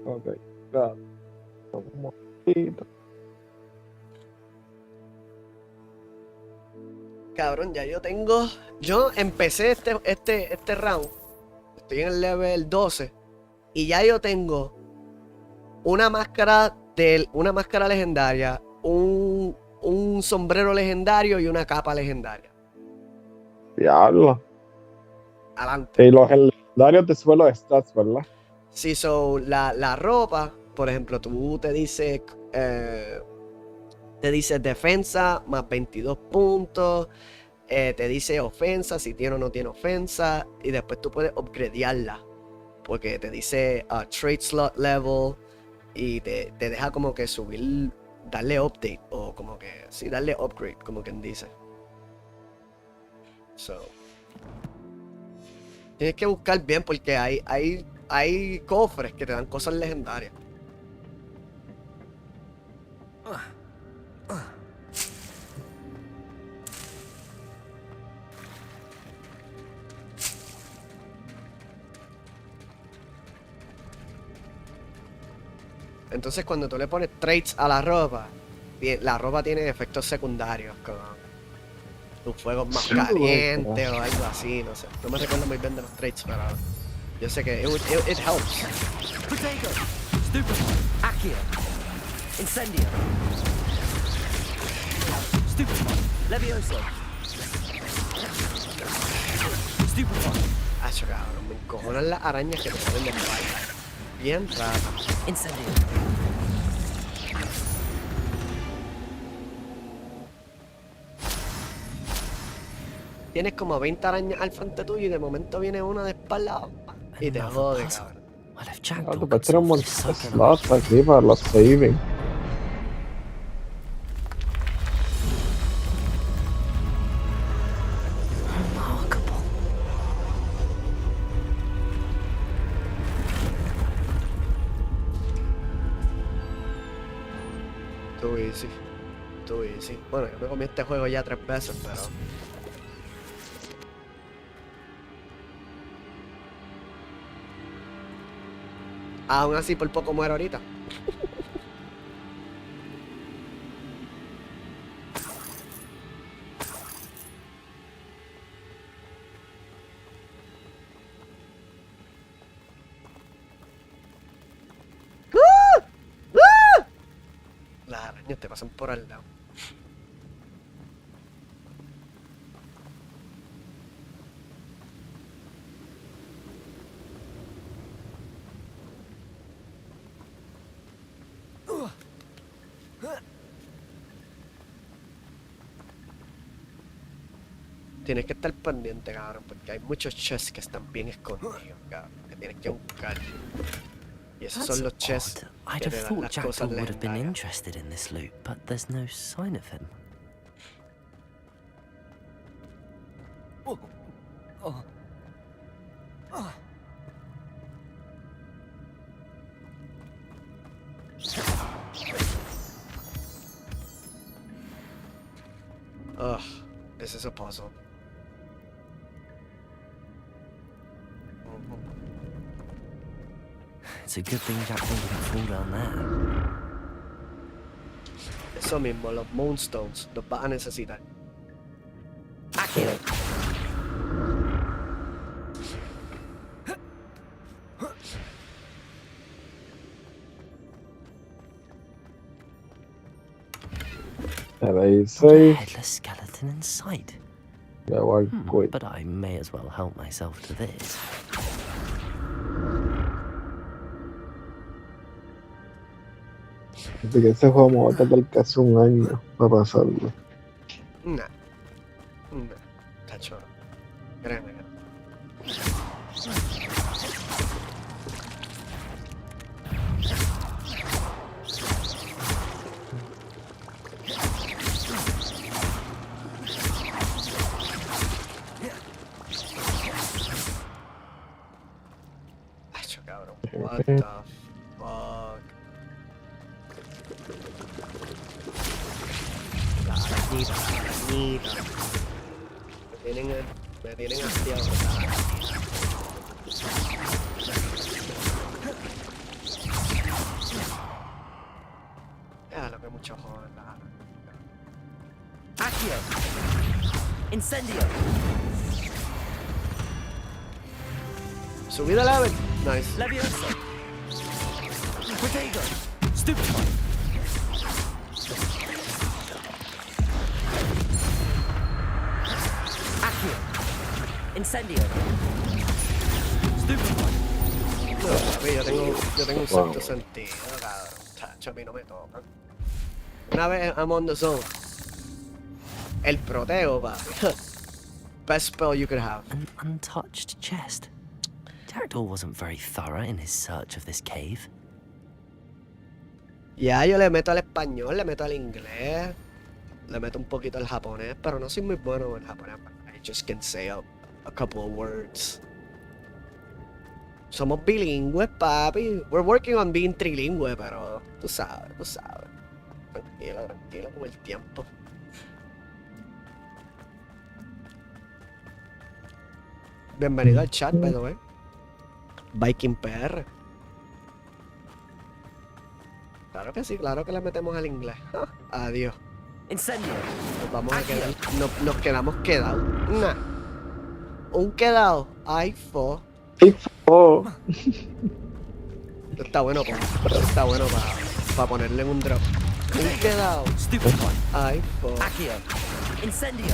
Ok, claro. Un momentito. Cabrón, ya yo tengo. Yo empecé este round. Estoy en el level 12. Y ya yo tengo una máscara legendaria, un sombrero legendario y una capa legendaria. Diablo. Adelante. Y los legendarios te suben los stats, ¿verdad? Sí, so la ropa, por ejemplo, tú te dice defensa más 22 puntos, te dice ofensa, si tiene o no tiene ofensa, y después tú puedes upgradearla, porque te dice trade slot level, y te deja como que subir, darle update, o como que, sí, darle upgrade, como quien dice. So, Tienes que buscar bien porque hay cofres que te dan cosas legendarias. Entonces cuando tú le pones traits a la ropa tiene efectos secundarios como tus fuegos más calientes o algo así, no sé. No me recuerdo muy bien de los traits, pero yo sé que it helps. Protego! Stupefy! Accio! Incendio! Stupefy! Levioso! Stupefy! Acho, cabrón, me encojonan las arañas que te ponen de espalda. Bien raro. Incendio! Tienes como 20 arañas al frente tuyo y de momento viene una de espalda y te jode, cabrón. Well, if Ah, Jackdaw te could puedes tirar un solve montón this de sucker, slots aquí para los saving. remarkable. Too easy. Too easy. Bueno, yo me comí este juego ya 3 veces, pero... Aún así por poco muero ahorita. Las arañas te pasan por al lado. Tienes que estar pendiente, cabrón, porque hay muchos chests que están bien escondidos, cabrón, que tienes que buscar. Y esos son los chests Odd. I'd que have te dan thought las Jackdaw cosas would have been legendarias. interested in this loot, but there's no sign of him. Ugh, this is a puzzle. It's a good thing Jackdaw didn't fall down there. Eso mismo, los Moonstones, los vas a necesitar. Accio! Era ahí Not a 6. headless skeleton in sight. Luego al quit. But I may as well help myself to this. Así que ese juego me va a tardar casi un año para pasarlo. Nah. Tacho. Créeme que no. Tacho, cabrón. What the fuck? La arañita. Me tienen hastiado. Ya, lo que mucho joder. Accio! Incendio! Subida level. Nice. Levioso! Protego! Stupefy! Accio! Incendio! Stupefy! No, papi, yo tengo un sexto sentido, cabrón. Tacho, a mí no me tocan. Una vez I'm on the zone. El protego, papi. Best spell you could have. An untouched chest. Jackdaw wasn't very thorough in his search of this cave. Ya yo le meto al español, le meto al inglés, le meto un poquito al japonés, pero no soy muy bueno en japonés. I just can say a couple of words. somos bilingües, papi. We're working on being trilingüe, pero tú sabes, tú sabes. Tranquilo, tranquilo con el tiempo. Bienvenido al chat, by the way. Viking PR. Claro que sí, claro que le metemos al inglés. Ah, adiós. Incendio. Nos vamos a quedar. Nos quedamos quedados. Nah. Un quedado. Ay, fo. Oh, Esto está bueno, está bueno para ponerle en un drop. Un quedado. Stupid one. Ay, fo. Accio. Incendio.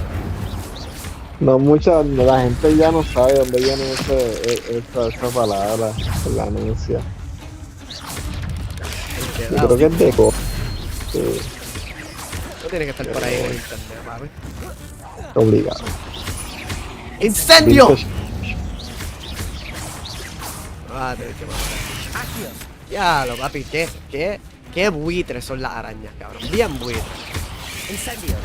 no la gente ya no sabe dónde viene esa palabra, la anuncia. Un Yo quedado. creo que es de sí, No tiene que estar por ahí en el internet, papi. obligado. ¡Incendio! Vintage. Ah, tenés que matar. Accio. Ya lo, papi, qué buitres son las arañas, cabrón. Bien buitres. Incendio.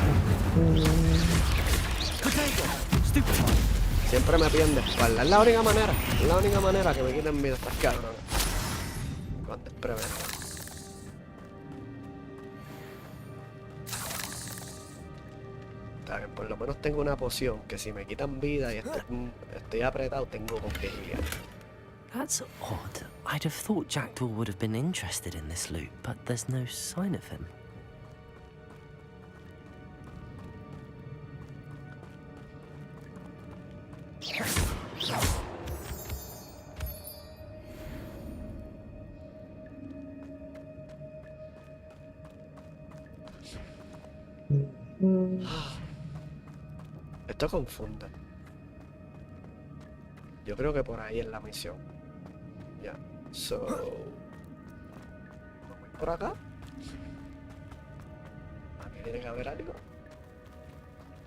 Potato. Stupid one. Siempre me piden de espalda. Es la única manera. Es la única manera que me quiten vida estas cabronas. Cuando es prevento. Está bien, por lo menos tengo una poción que si me quitan vida y estoy apretado, tengo con qué lidiar. That's odd. I'd have thought Jackdaw would have been interested in this loot, but there's no sign of him. Esto confunde. Yo creo que por ahí es la misión. Ya. So. ¿Vamos a ir por acá? Aquí tiene que haber algo.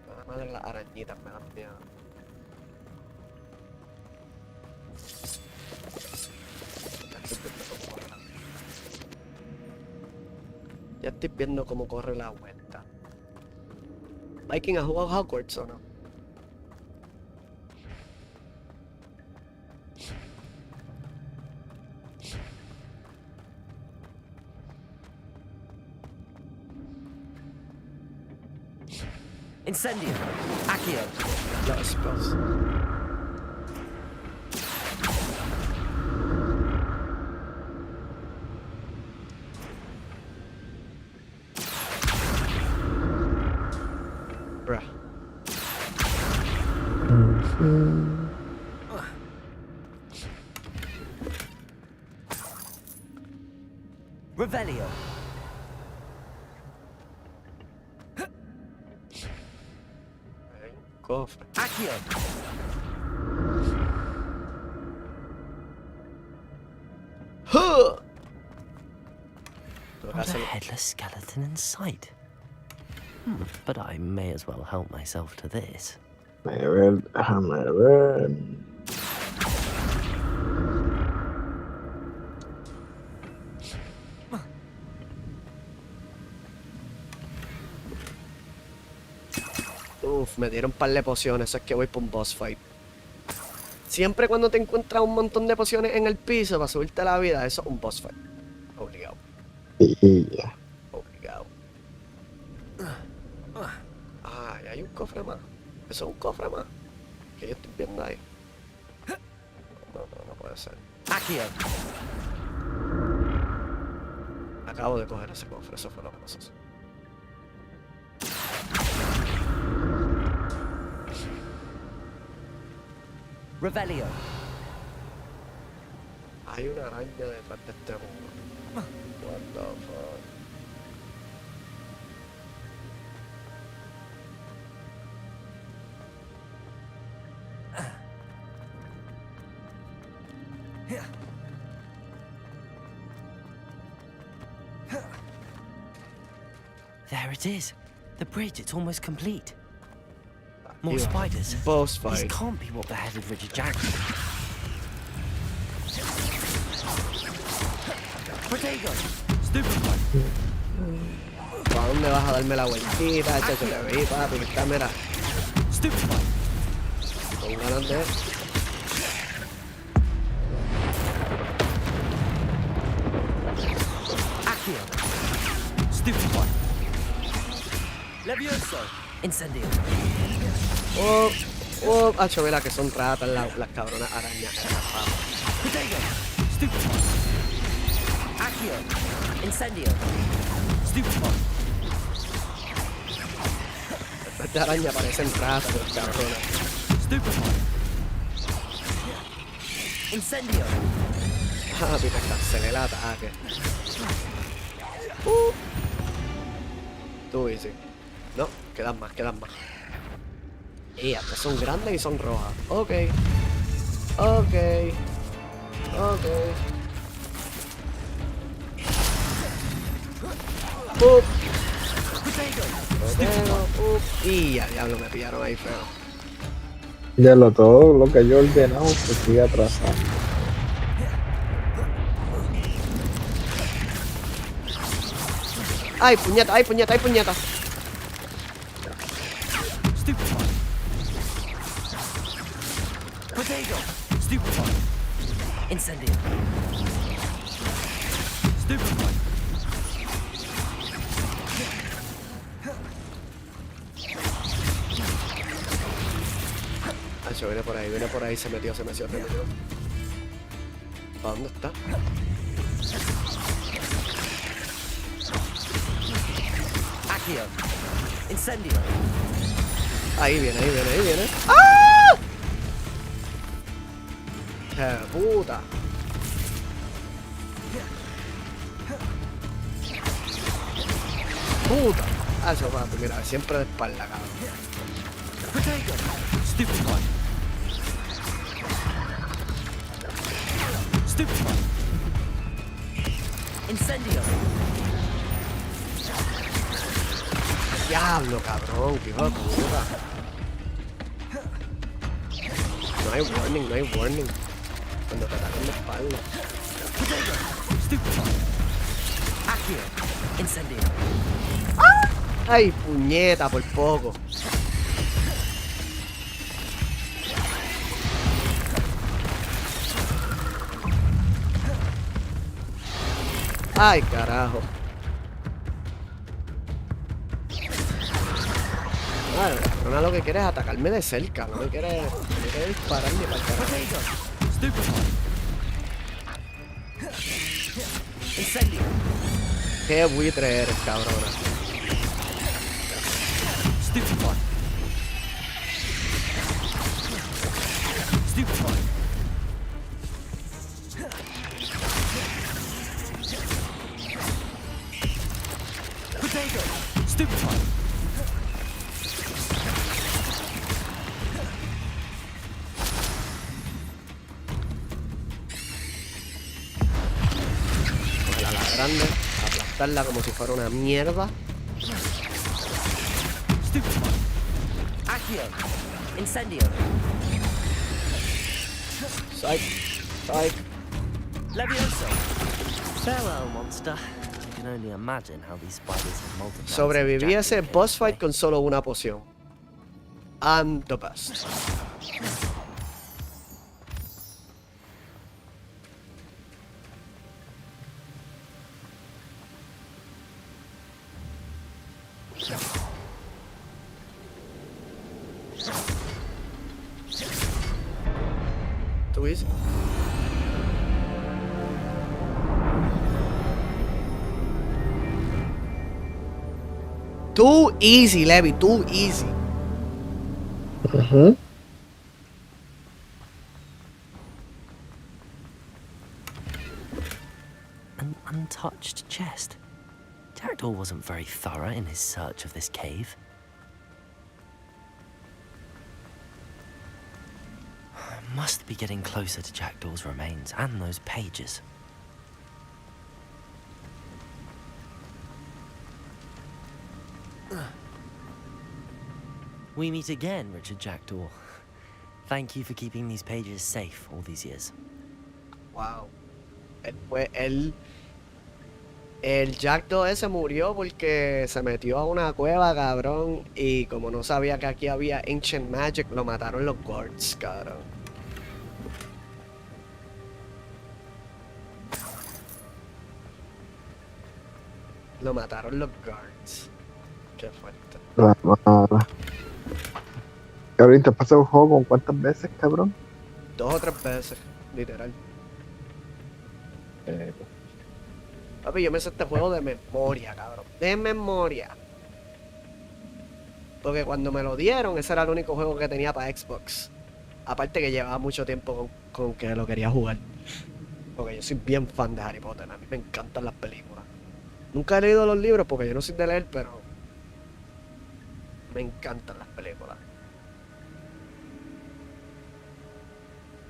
Nada más de las arañitas me dan miedo. Ya estoy viendo cómo corre la vuelta. Viking, ¿has jugado Hogwarts o no? Incendio. Accio. Los spells. Bruh. Revelio. Cofre. Accio. ¡Huh! Tengo que Not a hacer- headless skeleton in sight. But I may as well help myself to this. Déjame ver. Uf, me dieron un par de pociones, eso es que voy por un boss fight. Siempre cuando te encuentras un montón de pociones en el piso para subirte la vida, eso es un boss fight. Obligado, Y ya. obligado. Ah, y hay un cofre más. Eso es un cofre más. Que yo estoy viendo ahí. No puede ser. Accio. Acabo de coger ese cofre, eso fue lo que pasó. Revelio. Hay una araña detrás de este muro. What the fuck. There it is. The bridge, it's almost complete. More Yeah. spiders. Boss This fight. can't be what beheaded Richard Jackson. Protego. Stupid one. ¿Para dónde vas a darme la vueltita? Chacho, te vi, papi, que está, mira, Stupid one. con ganas de... Accio. Stupefy. Levioso. Incendio. Hacho, mira que son ratas las cabronas arañas. Potato. Stupefy. Accio. Incendio. Stupefy. Estas arañas parecen ratas, los cabronas. Stupefy. Incendio. Ah, mira, cancelé el ataque. Tú easy. No, quedan más. Y estas son grandes y son rojas. Ok. Y ya, diablo, me pillaron ahí feo. Ya todo lo que yo he ordenado se sigue atrasando. ¡Ay, puñeta! Stupefy. Potato. Stupefy. Incendio. Stupefy. Hacho, viene por ahí, se metió. ¿Para dónde está? Accio. Incendio. Ahí viene. ¡Ah! ¡Qué puta! ¡Puta! Hacho, papi, mira, siempre de espalda, cabrón. Potato. Stupefy. Stupefy. Incendio. Diablo, cabrón, qué hijo de puta. No hay warning. Cuando te atacan la espalda. Potato. Stupefy. Accio. Incendio. ¡Ay, puñeta, por poco! ¡Ay, carajo! Vale, la cabrona lo que quiere es atacarme de cerca, no me quiere dispararme para el carajo. Stupefy. Incendio. ¡Qué buitre eres, cabrona! Stupefy. Stupefy. Potato. Stupefy. Cogerla la grande, aplastarla como si fuera una mierda. Stupefy. Accio. Incendio. Psych. Levioso. Farewell, monster. You can only imagine how these spiders have multiplied. Sobreviví a since ese Jack came boss to fight play. con solo una poción. I'm the best. Too easy. Too easy, Levi, too easy. An untouched chest. Jackdaw wasn't very thorough in his search of this cave. Must be getting closer to Jackdaw's remains and those pages. We meet again, Richard Jackdaw. Thank you for keeping these pages safe all these years. Wow. El Jackdaw ese murió porque se metió a una cueva, cabrón. Y como no sabía que aquí había Ancient Magic, lo mataron los guards, cabrón. Lo mataron los guards. Qué fuerte. La mala. Cabrón, ¿te pasa un juego con cuántas veces, cabrón? 2 o 3 veces, literal. Papi, yo me sé este juego de memoria, cabrón. De memoria. Porque cuando me lo dieron, ese era el único juego que tenía para Xbox. Aparte que llevaba mucho tiempo con que lo quería jugar. Porque yo soy bien fan de Harry Potter. A mí me encantan las películas. Nunca he leído los libros porque yo no soy de leer, pero me encantan las películas.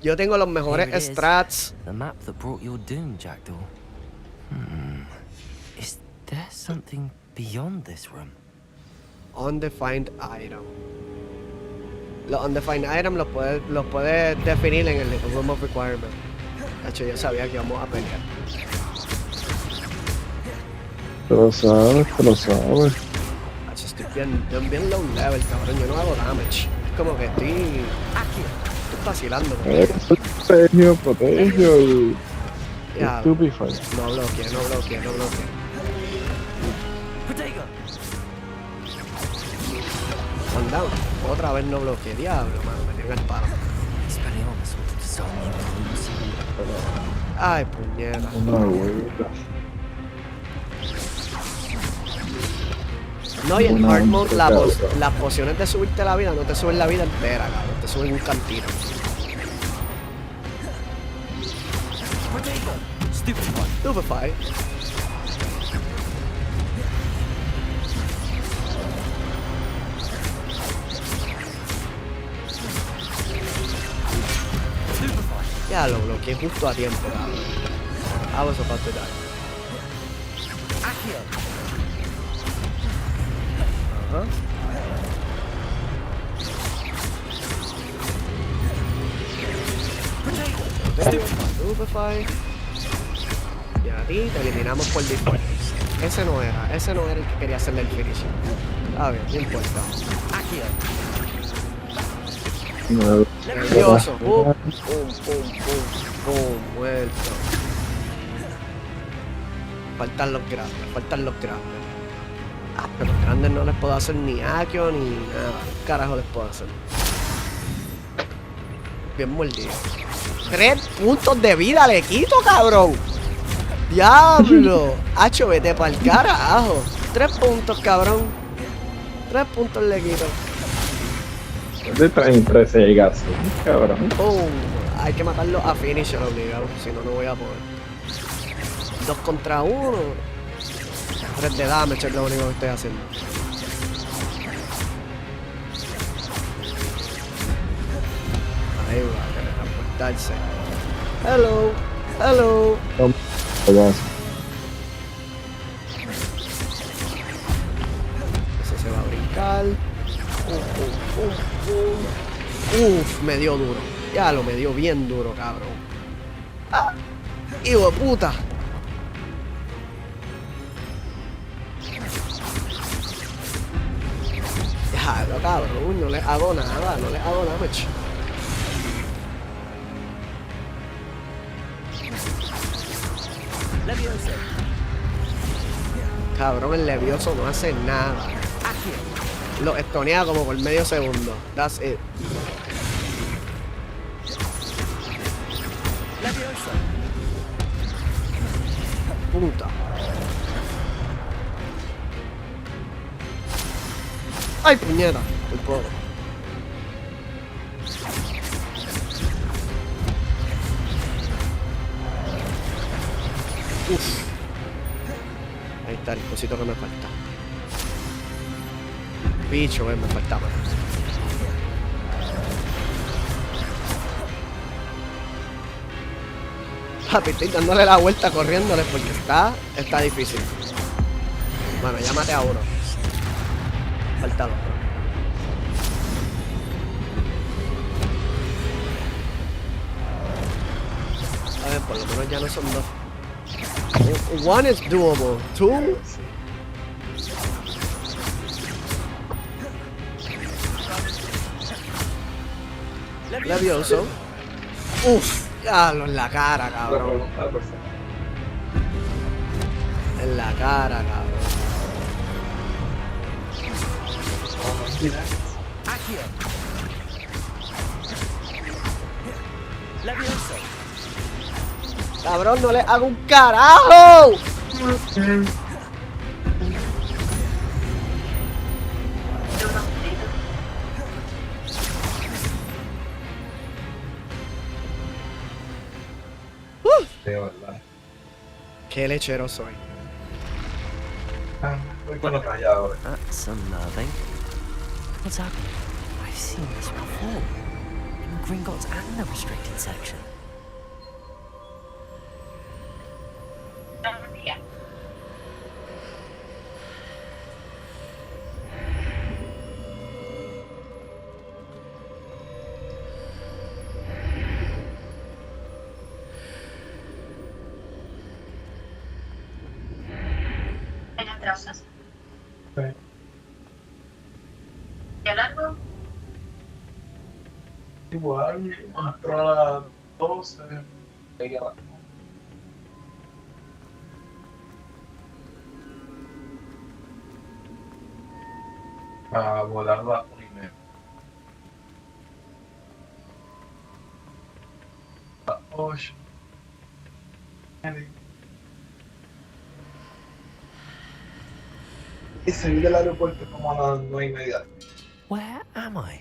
Yo tengo los mejores Here it is. strats. The map that brought your doom, Jackdaw. Is there something beyond this room? Undefined item. Los undefined items los puedes definir en el Room of Requirement. De hecho, yo sabía que íbamos a pelear. Te lo sabes, te lo sabes. Hacho, estoy bien low level, cabrón. Yo no hago damage. Es como que estoy vacilando. Protegio y... Ya, Stupefy. no bloqueé. One down. Otra vez no bloqueé. Diablo, mano. Me tienen el palo. Ay, puñeta. Una vuelta. No, y en Una hard mode vuelta. las pociones de subirte la vida no te suben la vida entera, cabrón. Te suben un cantito. Stupefy. Ya lo bloqueé justo a tiempo, cabrón. I was about to die. Ajá. Stupefy. Y a ti te eliminamos por default. Ese no era el que quería hacerle el finish. A ver, no importa. No, Nervioso. Pum, muerto. Faltan los grandes. Ah, pero los grandes no les puedo hacer ni Akio ni nada. ¿Qué carajo les puedo hacer? Bien mordido. 3 puntos de vida le quito, cabrón. Diablo. Hacho, vete pa'l carajo. 3 puntos, cabrón. 3 puntos le quito. de 33 llegas, cabrón. Hay que matarlo a finisher obligado, si no, no voy a poder. 2 contra 1. 3 de damage es lo único que estoy haciendo. Ahí va, a transportarse. Hello. Ese se va a brincar. Uf, me dio duro. Ya me dio bien duro, cabrón. ¡Ah! ¡Hijo de puta! Ya, cabrón, no le hago nada, no le hago damage. Levioso. Cabrón, el Levioso no hace nada. Lo estonea como por medio segundo. That's it. Levioso. Puta. ¡Ay, puñeta! El pobre. Uf. Ahí está el cosito que me falta. Bicho, me faltaba. Papi, estoy dándole la vuelta corriéndole porque está difícil. Bueno, ya maté a uno. Falta el otro. A ver, por lo menos ya no son 2. One is doable. 2. Levioso. Uf, ya en la cara, cabrón. En la cara, cabrón. Accio. Levioso. Cabrón, no le hago un carajo. De verdad. Qué lechero soy. Voy con los rayadores. That's unnerving. What's happening? I've seen this before. In Gringotts and the restricted section. Igual, entró a las 12. Llegué a las a volar a las 1:30. A las 8. Y salí del aeropuerto como a las 9:30. Where am I?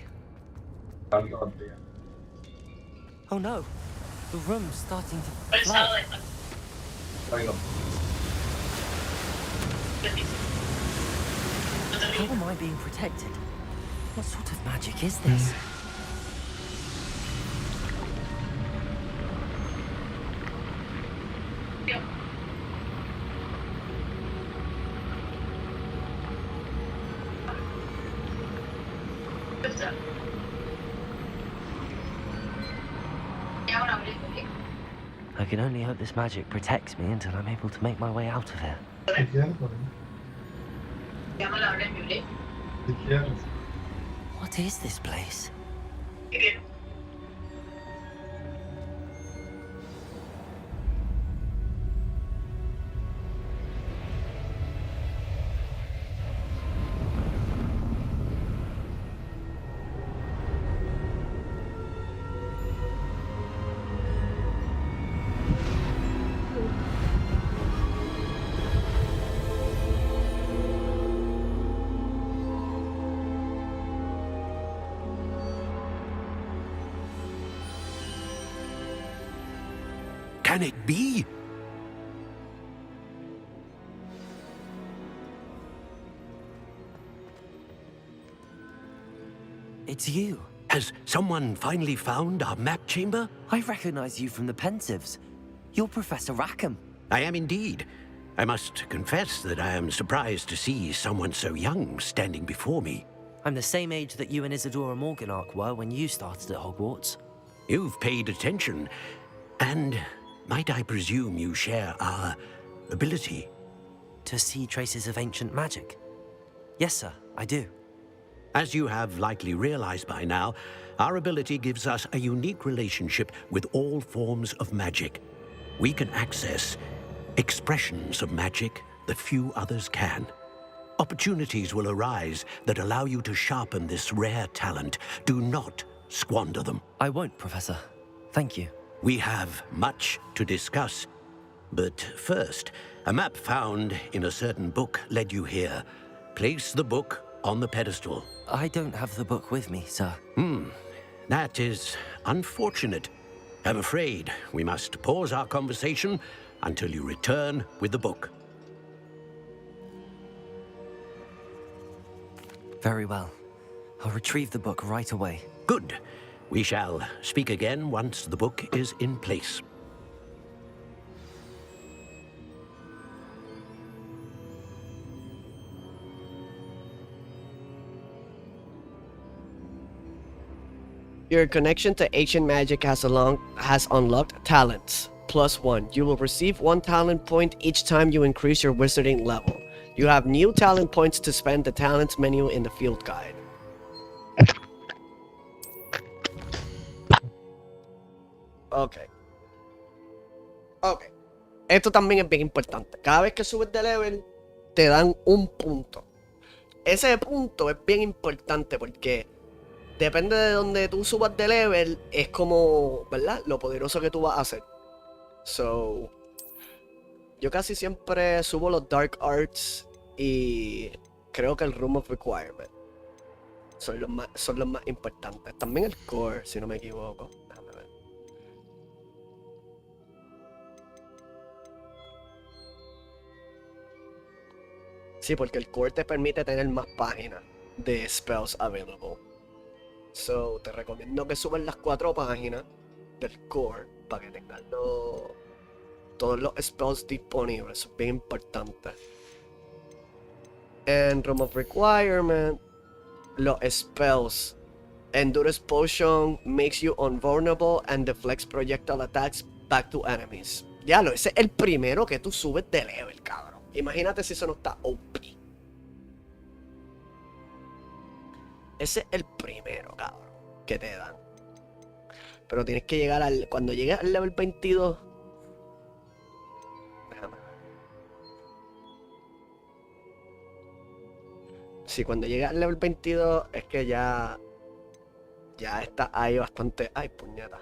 Algo así. Oh no. The room's starting to flood. Oigo. How am I being protected? What sort of magic is this? I can only hope this magic protects me until I'm able to make my way out of here. ¿Qué quieres, por ¿Qué quieres? What is this place? Can it be? It's you. Has someone finally found our map chamber? I recognize you from the Pensieves. You're Professor Rackham. I am indeed. I must confess that I am surprised to see someone so young standing before me. I'm the same age that you and Isadora Morganach were when you started at Hogwarts. You've paid attention, and might I presume you share our ability? To see traces of ancient magic? Yes, sir, I do. As you have likely realized by now, our ability gives us a unique relationship with all forms of magic. We can access expressions of magic that few others can. Opportunities will arise that allow you to sharpen this rare talent. Do not squander them. I won't, Professor. Thank you. We have much to discuss. But first, a map found in a certain book led you here. Place the book on the pedestal. I don't have the book with me, sir. That is unfortunate. I'm afraid we must pause our conversation until you return with the book. Very well. I'll retrieve the book right away. Good. We shall speak again once the book is in place. Your connection to ancient magic has unlocked talents. +1. You will receive 1 talent point each time you increase your wizarding level. You have new talent points to spend the talents menu in the field guide. Ok. Esto también es bien importante. Cada vez que subes de level, te dan un punto. ese punto es bien importante porque depende de donde tú subas de level, es como, ¿verdad? Lo poderoso que tú vas a hacer. So, yo casi siempre subo los Dark Arts y creo que el Room of Requirement son los más importantes. También el Core, si no me equivoco. Déjame ver. Sí, porque el Core te permite tener más páginas de spells available. So, te recomiendo que subas las 4 páginas del Core para que tengas todos los spells disponibles. Eso es bien importante. En Room of Requirement, los spells. Endurance Potion makes you invulnerable and deflects projectile attacks back to enemies. Ya ese es el primero que tú subes de level, cabrón. Imagínate si eso no está OP. Ese es el primero, cabrón, que te dan. Pero tienes que llegar al... Cuando llegues al level 22... Déjame ver. Sí, cuando llegues al level 22 es que ya está ahí bastante... Ay, puñeta.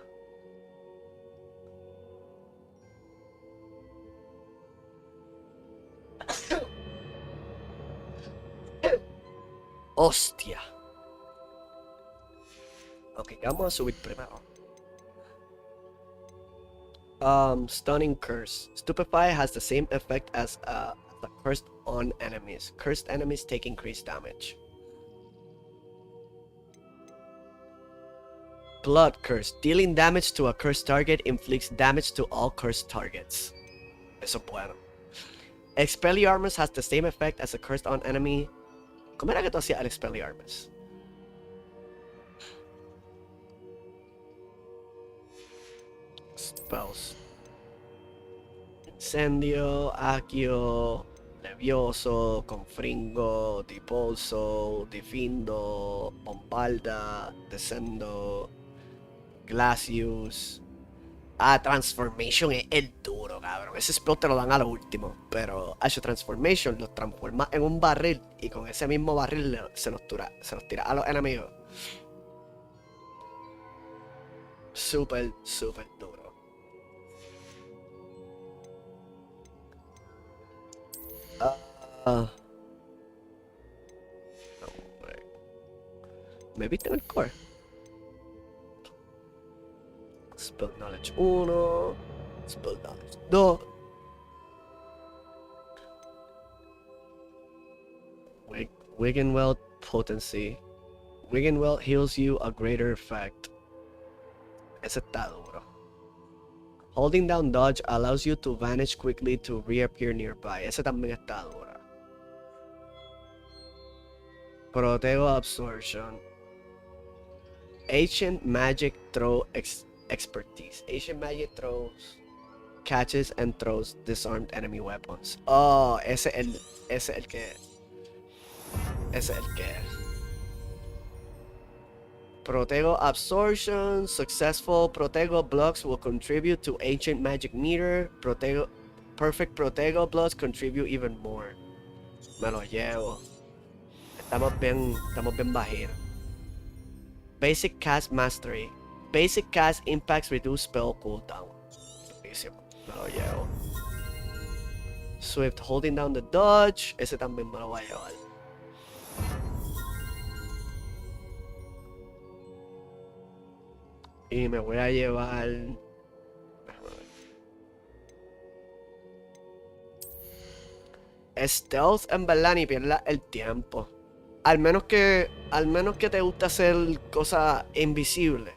Hostia. Ok, vamos a subir primero. Stunning Curse. Stupefy has the same effect as the Cursed on enemies. Cursed enemies take increased damage. Blood Curse. Dealing damage to a cursed target inflicts damage to all cursed targets. Eso es bueno. Expelliarmus has the same effect as a cursed on enemy. ¿Cómo era que tú hacías el Expelliarmus? Spells. Incendio, Accio, Levioso, Confringo, Dipolso, Difindo, Bombarda, Descendo, Glacius. Transformation es el duro, cabrón. Ese spell te lo dan a lo último. Pero Transformation los transforma en un barril y con ese mismo barril se los tira a los enemigos. Súper, súper duro. ¿Me viste en el core? Spell Knowledge 1, Spell Knowledge 2. Wiggenweld Potency. Wiggenweld heals you a greater effect. Ese está duro. Holding down dodge allows you to vanish quickly to reappear nearby. Ese también está duro. Protego Absorption. Ancient Magic Throw Expertise. Ancient Magic throws, catches and throws disarmed enemy weapons. Oh, ese es el que. Protego Absorption. Successful Protego blocks will contribute to Ancient Magic meter. Perfect Protego blocks contribute even more. Me lo llevo. Estamos bien bajitos. Basic Cast Mastery. Basic Cast impacts reduce spell cooldown. Buenísimo, me lo llevo. Swift Holding down the dodge. Ese también me lo voy a llevar. Y me voy a llevar... Stealth en verdad ni pierdas el tiempo. Al menos que te guste hacer cosas invisibles.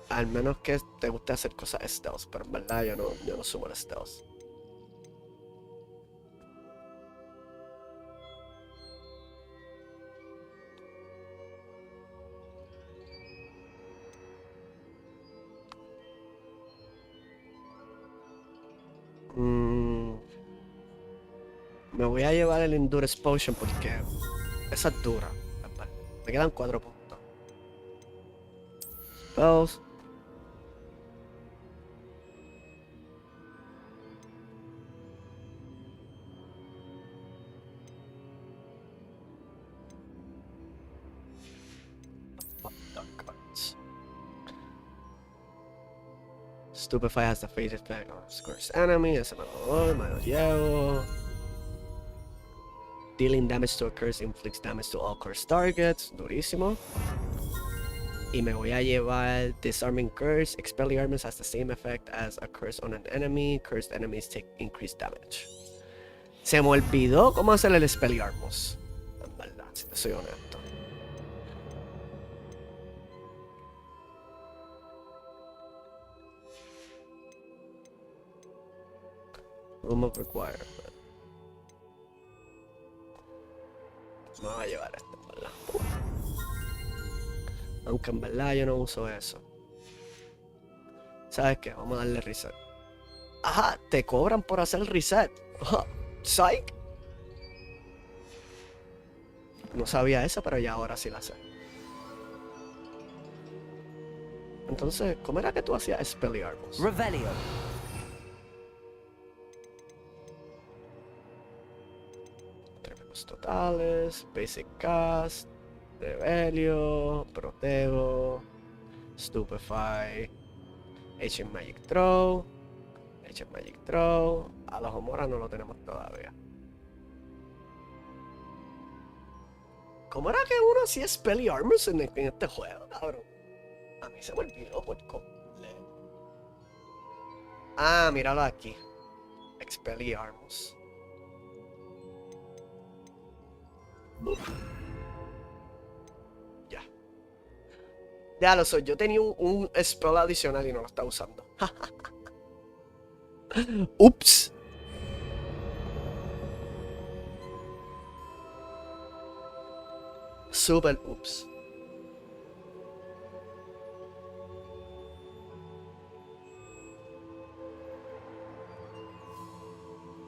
Al menos que te guste hacer cosas stealth, pero en verdad yo no subo el stealth. Me voy a llevar el Endurance Potion porque esa es dura. Me quedan 4 puntos. Spells. Stupefy has the phase effect on cursed enemy. Ese me lo llevo. Dealing damage to a curse inflicts damage to all cursed targets. Durísimo. Y me voy a llevar Disarming Curse. Expelliarmus has the same effect as a curse on an enemy. Cursed enemies take increased damage. Se me olvidó cómo hacer el Expelliarmus. En verdad, si te soy honesto. Room of Requirement. Me voy a llevar esto, en verdad. Aunque en verdad yo no uso eso. ¿Sabes qué? Vamos a darle reset. Ajá, te cobran por hacer reset. Psych. No sabía eso, pero ya ahora sí la sé. Entonces, ¿cómo era que tú hacías Expelliarmus? Revelio. Tremendos totales, Basic Cast, Revelio, Protego, Stupefy, Ancient Magic Throw, Ancient Magic Throw. A los Homora no lo tenemos todavía. ¿Cómo era que uno hacía Expelliarmus en este juego, cabrón? A mí se me olvidó por completo. Ah, míralo aquí. Expelliarmus. Ya. Ya lo soy. Yo tenía un spell adicional y no lo estaba usando. Ups. Super ups.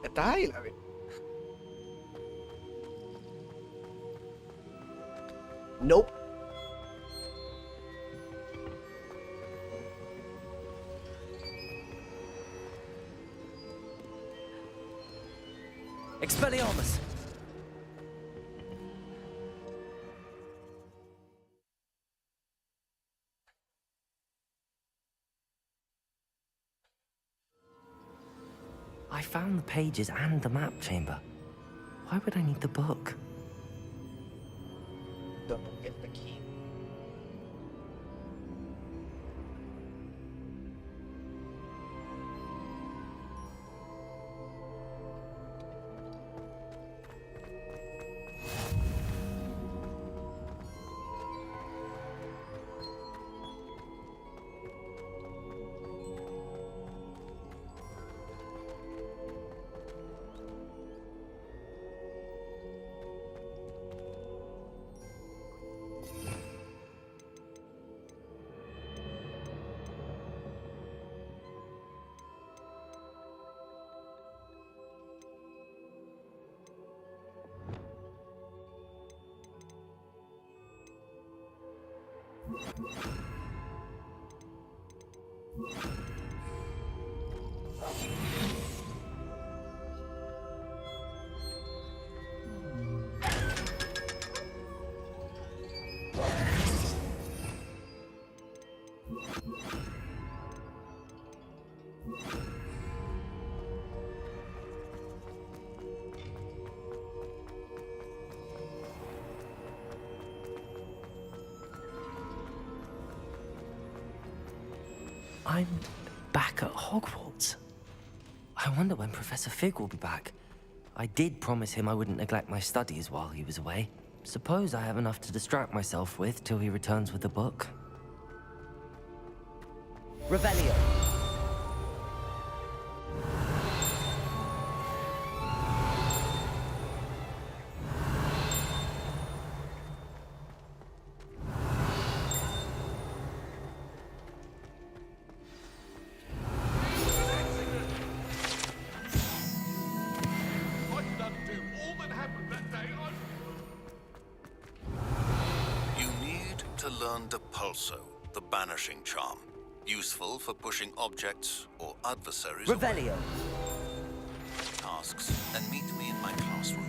¿Estás ahí, Lavi? Nope. Expelliarmus. I found the pages and the map chamber. Why would I need the book? Don't get the key. I'm back at Hogwarts. I wonder when Professor Fig will be back. I did promise him I wouldn't neglect my studies while he was away. Suppose I have enough to distract myself with till he returns with the book. Revelio. Depulso, the banishing charm. Useful for pushing objects or adversaries Revelio. away. Tasks, and meet me in my classroom.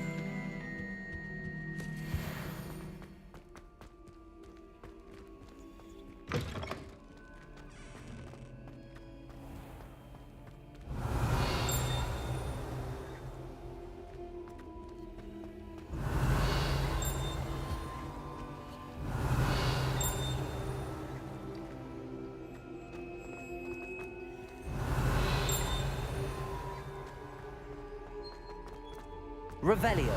Revelio.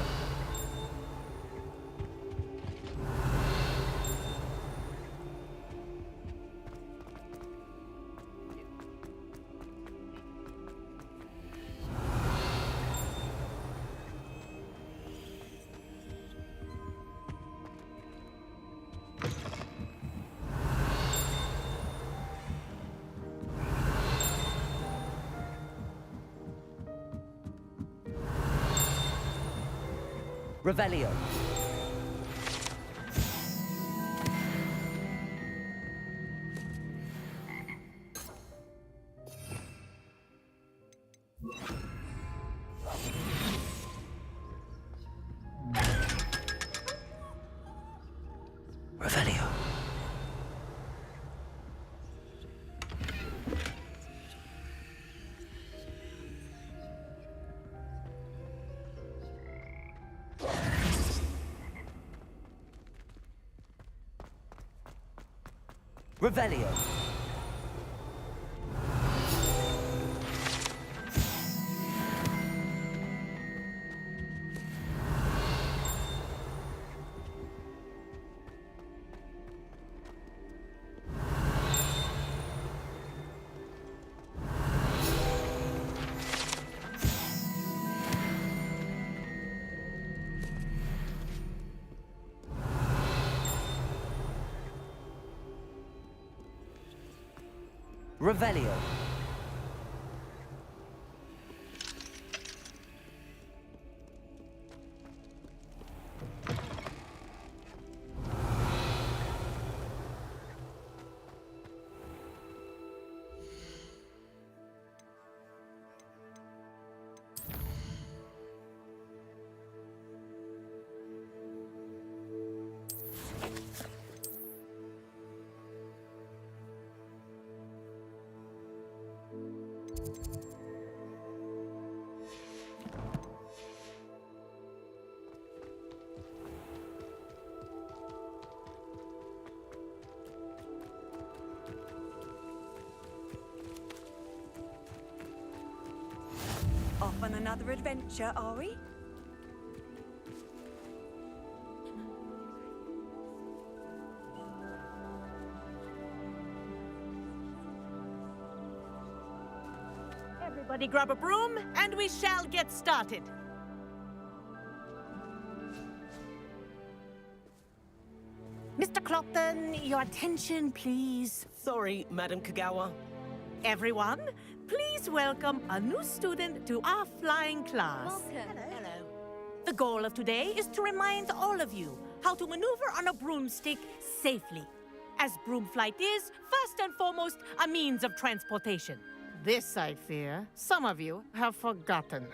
Revelio. Revelio. Revelio. Revelio. Off on another adventure, are we? Everybody grab a broom, and we shall get started. Mr. Clopton, your attention, please. Sorry, Madam Kagawa. Everyone, please welcome a new student to our flying class. Welcome. Hello. The goal of today is to remind all of you how to maneuver on a broomstick safely, as broom flight is, first and foremost, a means of transportation. This, I fear, some of you have forgotten.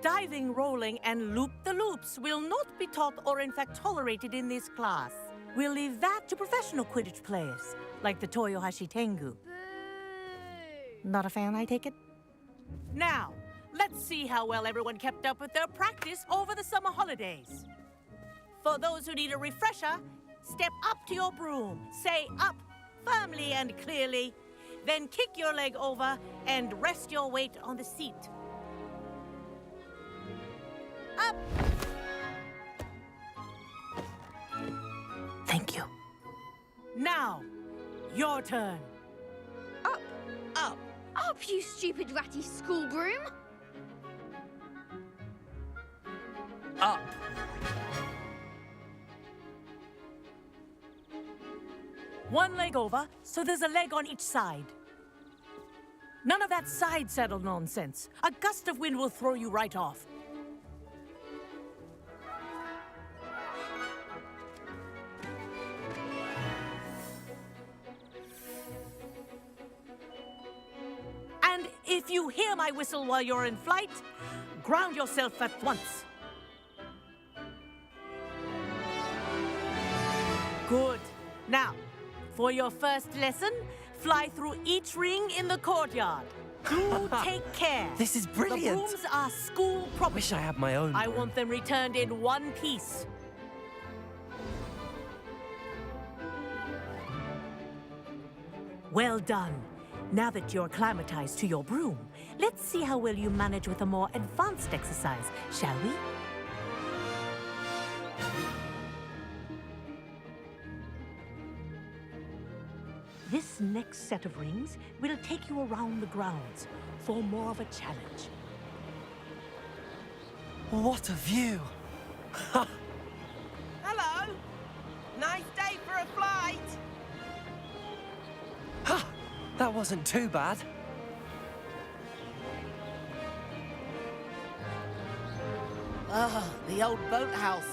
Diving, rolling, and loop-the-loops will not be taught or in fact tolerated in this class. We'll leave that to professional Quidditch players, like the Toyohashi Tengu. Not a fan, I take it? Now, let's see how well everyone kept up with their practice over the summer holidays. For those who need a refresher, step up to your broom, say up firmly and clearly, then kick your leg over and rest your weight on the seat. Up! Thank you. Now, your turn. Up. Up. Up, you stupid ratty school broom. Up. One leg over, so there's a leg on each side. None of that side saddle nonsense. A gust of wind will throw you right off. And if you hear my whistle while you're in flight, ground yourself at once. Good. Now, for your first lesson, fly through each ring in the courtyard. Do take care. This is brilliant. The brooms are school property. Wish I had my own I broom. want them returned in one piece. Well done. Now that you're acclimatized to your broom, let's see how well you manage with a more advanced exercise, shall we? This next set of rings will take you around the grounds for more of a challenge. What a view! Hello! Nice day for a flight! Ha! That wasn't too bad. Ah, the old boathouse.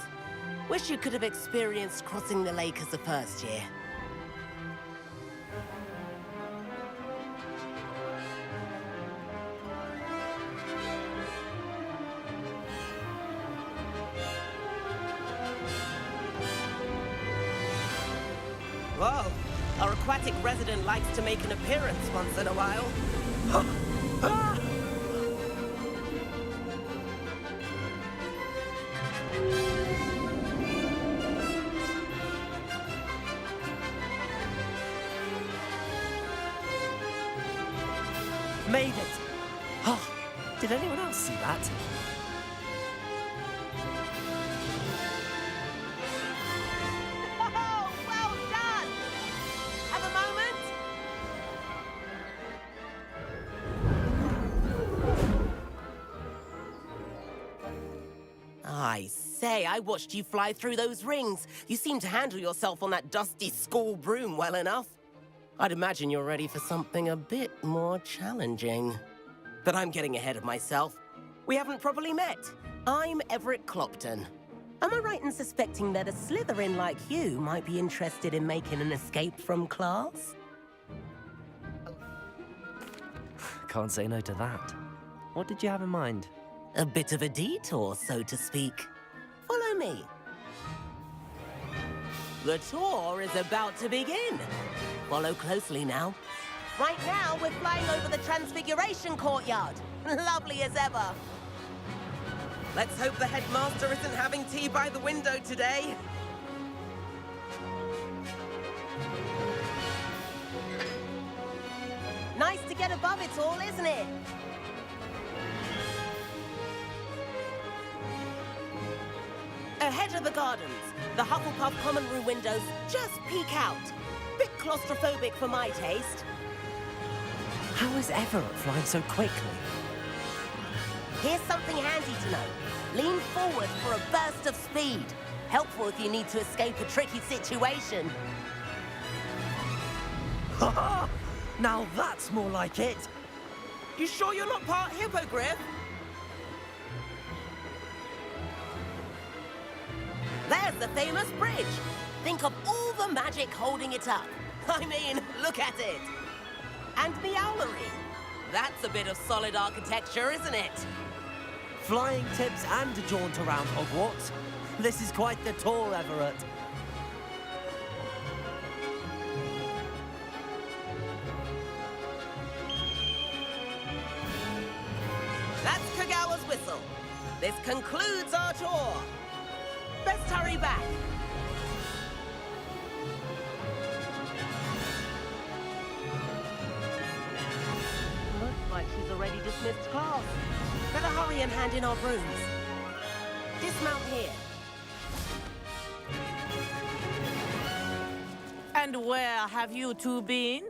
Wish you could have experienced crossing the lake as a first year. Whoa! Our aquatic resident likes to make an appearance once in a while. Made it! Oh, did anyone else see that? Oh, well done! Have a moment? I say, I watched you fly through those rings. You seem to handle yourself on that dusty school broom well enough. I'd imagine you're ready for something a bit more challenging. But I'm getting ahead of myself. We haven't properly met. I'm Everett Clopton. Am I right in suspecting that a Slytherin like you might be interested in making an escape from class? Can't say no to that. What did you have in mind? A bit of a detour, so to speak. Follow me. The tour is about to begin. Follow closely now. Right now, we're flying over the Transfiguration Courtyard. Lovely as ever. Let's hope the headmaster isn't having tea by the window today. Nice to get above it all, isn't it? Ahead of the gardens, the Hufflepuff common room windows just peek out. Bit claustrophobic for my taste. How is Everett flying so quickly? Here's something handy to know. Lean forward for a burst of speed. Helpful if you need to escape a tricky situation. Now that's more like it. You sure you're not part hippogriff? There's the famous bridge. Think of all the magic holding it up. I mean, look at it. And the owlery. That's a bit of solid architecture, isn't it? Flying tips and a jaunt around Hogwarts. This is quite the tour, Everett. That's Kagawa's whistle. This concludes our tour. Best hurry back. Looks like she's already dismissed class. Better hurry and hand in our brooms. Dismount here. And where have you two been?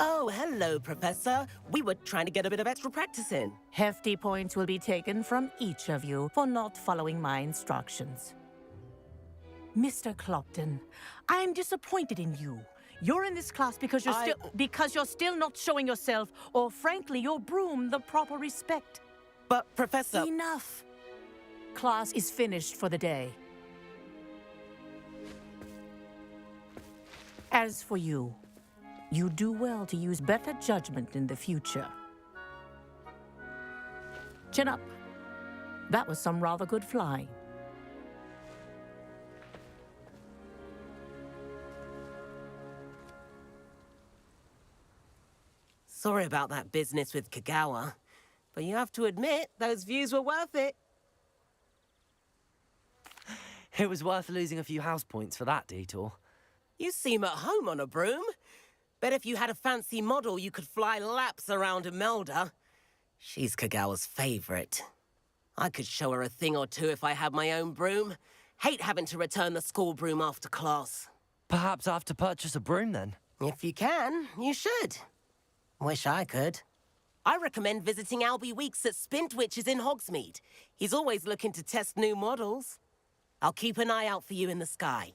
Oh, hello, Professor. We were trying to get a bit of extra practice in. Hefty points will be taken from each of you for not following my instructions. Mr. Clopton, I am disappointed in you. You're in this class because you're still not showing yourself, or frankly, your broom the proper respect. But, Professor... Enough. Class is finished for the day. As for you, you do well to use better judgment in the future. Chin up. That was some rather good flying. Sorry about that business with Kagawa, but you have to admit, those views were worth it. It was worth losing a few house points for that detour. You seem at home on a broom. Bet if you had a fancy model, you could fly laps around Imelda. She's Kagawa's favorite. I could show her a thing or two if I had my own broom. Hate having to return the school broom after class. Perhaps I have to purchase a broom then. If you can, you should. Wish I could. I recommend visiting Albie Weeks at Spintwitches in Hogsmeade. He's always looking to test new models. I'll keep an eye out for you in the sky.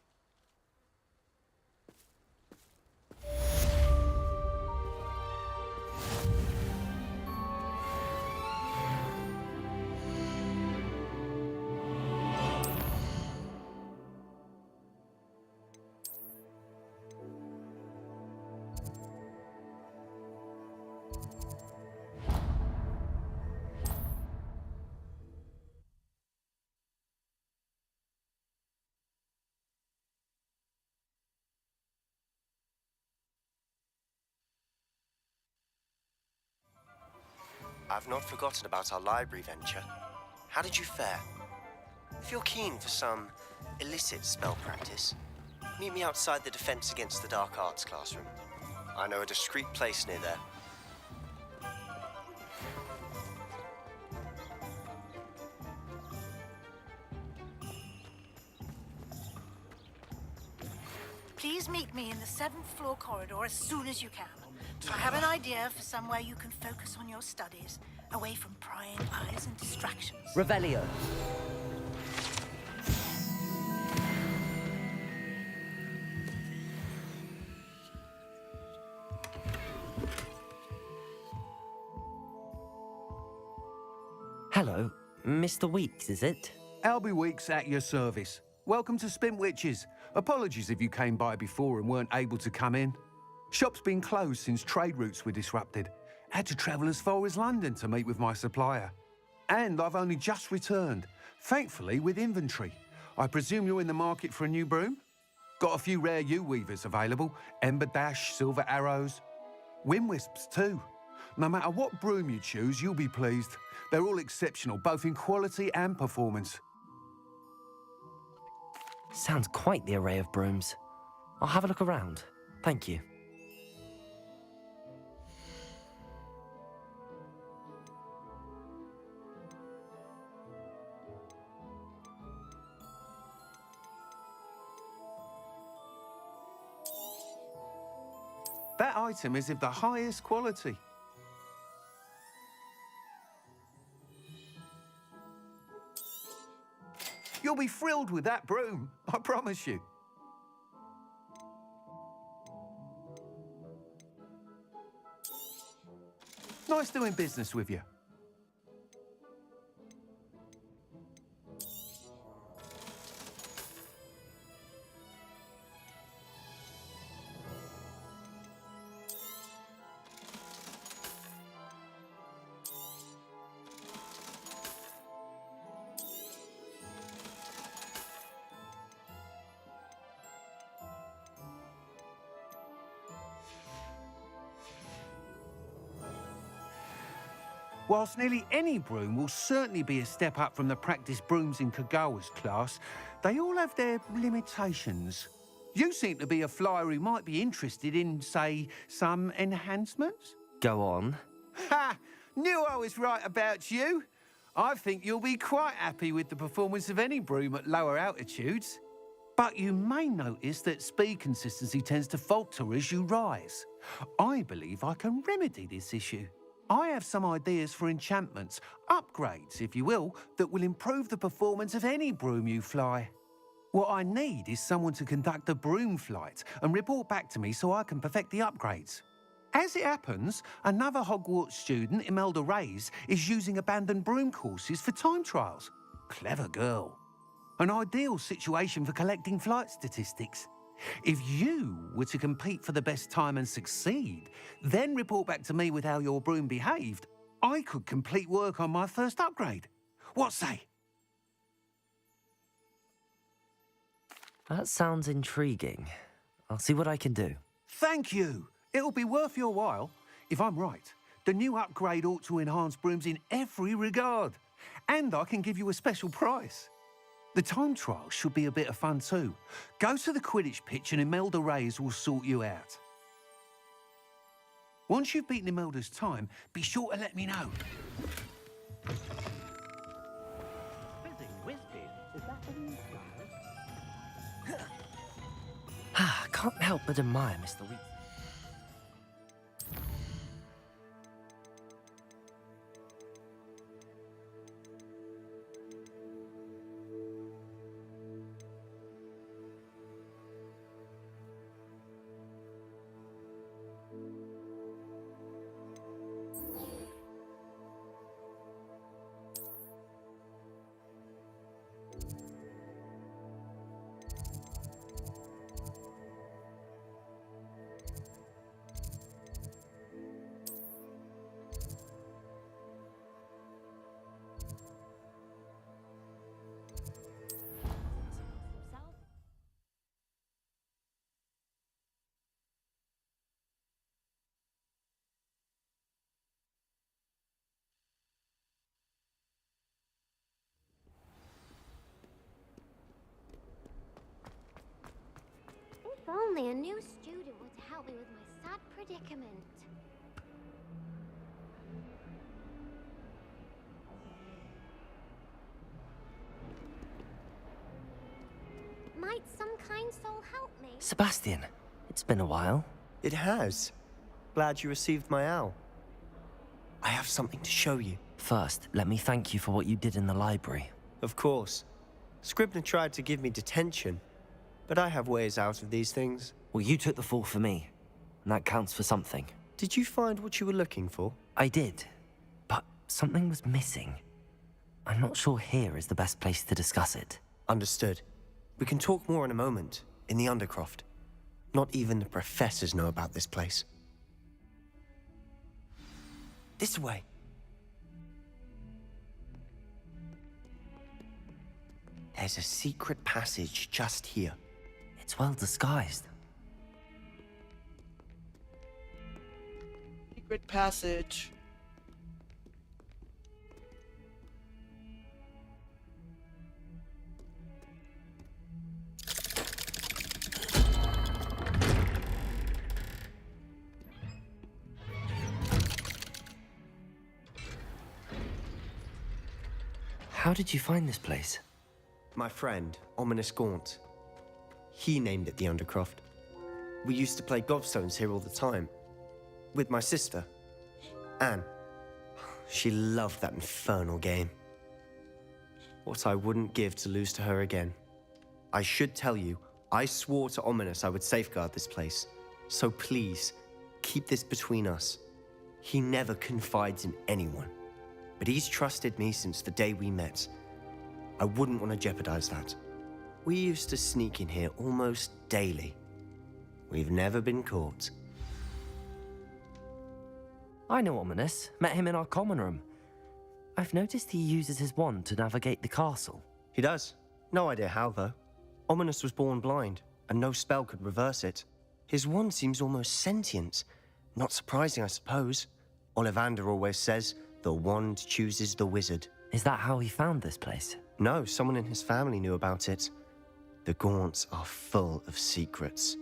I've not forgotten about our library venture. How did you fare? If you're keen for some illicit spell practice, meet me outside the Defense Against the Dark Arts classroom. I know a discreet place near there. Please meet me in the 7th floor corridor as soon as you can. I have an idea for somewhere you can focus on your studies, away from prying eyes and distractions. Revelio. Hello, Mr. Weeks, is it? Albie Weeks at your service. Welcome to Spintwitches. Apologies if you came by before and weren't able to come in. Shop's been closed since trade routes were disrupted. Had to travel as far as London to meet with my supplier. And I've only just returned, thankfully with inventory. I presume you're in the market for a new broom? Got a few rare yew-weavers available. Ember Dash, Silver Arrows. Wind Wisps too. No matter what broom you choose, you'll be pleased. They're all exceptional, both in quality and performance. Sounds quite the array of brooms. I'll have a look around. Thank you. That item is of the highest quality. You'll be thrilled with that broom, I promise you. Nice doing business with you. Whilst nearly any broom will certainly be a step up from the practice brooms in Kagawa's class, they all have their limitations. You seem to be a flyer who might be interested in, say, some enhancements? Go on. Ha! Knew I was right about you. I think you'll be quite happy with the performance of any broom at lower altitudes. But you may notice that speed consistency tends to falter as you rise. I believe I can remedy this issue. I have some ideas for enchantments, upgrades, if you will, that will improve the performance of any broom you fly. What I need is someone to conduct a broom flight and report back to me so I can perfect the upgrades. As it happens, another Hogwarts student, Imelda Reyes, is using abandoned broom courses for time trials. Clever girl. An ideal situation for collecting flight statistics. If you were to compete for the best time and succeed, then report back to me with how your broom behaved, I could complete work on my first upgrade. What say? That sounds intriguing. I'll see what I can do. Thank you. It'll be worth your while. If I'm right, the new upgrade ought to enhance brooms in every regard. And I can give you a special price. The time trial should be a bit of fun too. Go to the Quidditch pitch and Imelda Reyes will sort you out. Once you've beaten Imelda's time, be sure to let me know. Can't help but admire Mr. Weasley. If only a new student would help me with my sad predicament. Might some kind soul help me? Sebastian, it's been a while. It has. Glad you received my owl. I have something to show you. First, let me thank you for what you did in the library. Of course. Scribner tried to give me detention, but I have ways out of these things. Well, you took the fall for me, and that counts for something. Did you find what you were looking for? I did, but something was missing. I'm not sure here is the best place to discuss it. Understood. We can talk more in a moment, in the Undercroft. Not even the professors know about this place. This way. There's a secret passage just here. It's well disguised. Secret passage. How did you find this place? My friend, Ominous Gaunt. He named it the Undercroft. We used to play gobstones here all the time. With my sister, Anne. She loved that infernal game. What I wouldn't give to lose to her again. I should tell you, I swore to Ominous I would safeguard this place. So please, keep this between us. He never confides in anyone. But he's trusted me since the day we met. I wouldn't want to jeopardize that. We used to sneak in here almost daily. We've never been caught. I know Ominous. Met him in our common room. I've noticed he uses his wand to navigate the castle. He does. No idea how, though. Ominous was born blind, and no spell could reverse it. His wand seems almost sentient. Not surprising, I suppose. Ollivander always says, the wand chooses the wizard. Is that how he found this place? No, someone in his family knew about it. The Gaunts are full of secrets.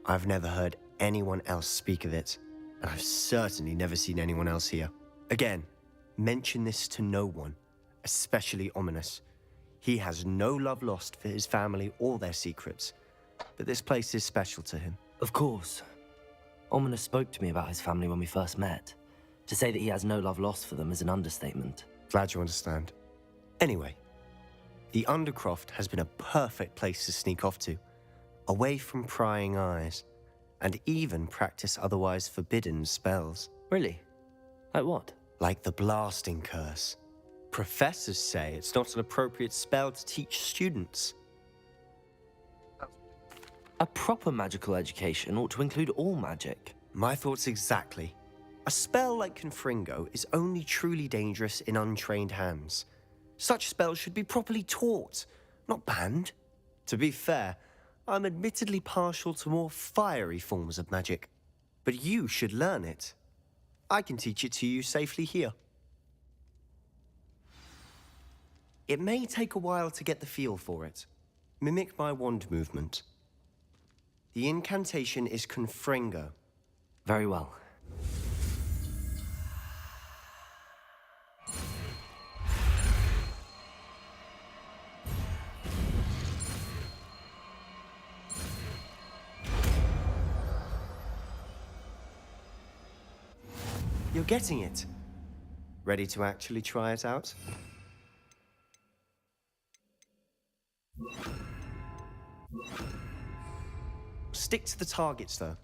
I've never heard anyone else speak of it, and I've certainly never seen anyone else here. Again, mention this to no one, especially Ominous. He has no love lost for his family or their secrets, but this place is special to him. Of course. Ominous spoke to me about his family when we first met. To say that he has no love lost for them is an understatement. Glad you understand. Anyway, the Undercroft has been a perfect place to sneak off to, away from prying eyes, and even practice otherwise forbidden spells. Really? Like what? Like the Blasting Curse. Professors say it's not an appropriate spell to teach students. A proper magical education ought to include all magic. My thoughts exactly. A spell like Confringo is only truly dangerous in untrained hands. Such spells should be properly taught, not banned. To be fair, I'm admittedly partial to more fiery forms of magic. But you should learn it. I can teach it to you safely here. It may take a while to get the feel for it. Mimic my wand movement. The incantation is Confringo. Very well. You're getting it. Ready to actually try it out? Stick to the targets, though.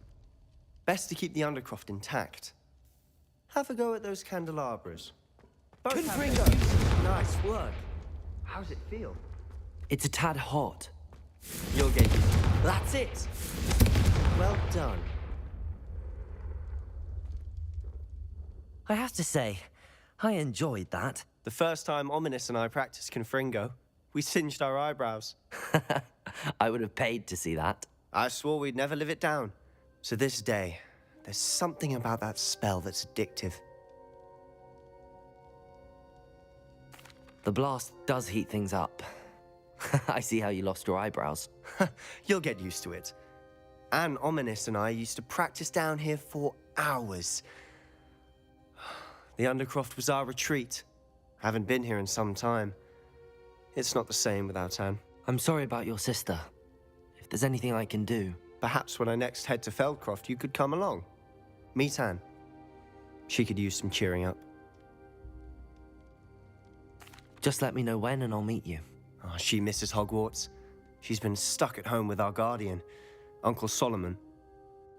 Best to keep the Undercroft intact. Have a go at those candelabras. Confringo! Nice work. How's it feel? It's a tad hot. You'll get used to it. That's it. Well done. I have to say, I enjoyed that. The first time Ominous and I practiced Confringo, we singed our eyebrows. I would have paid to see that. I swore we'd never live it down. So this day, there's something about that spell that's addictive. The blast does heat things up. I see how you lost your eyebrows. You'll get used to it. Anne Ominous and I used to practice down here for hours. The Undercroft was our retreat. Haven't been here in some time. It's not the same without Anne. I'm sorry about your sister. If there's anything I can do... Perhaps when I next head to Feldcroft, you could come along. Meet Anne. She could use some cheering up. Just let me know when and I'll meet you. Oh, she misses Hogwarts. She's been stuck at home with our guardian, Uncle Solomon.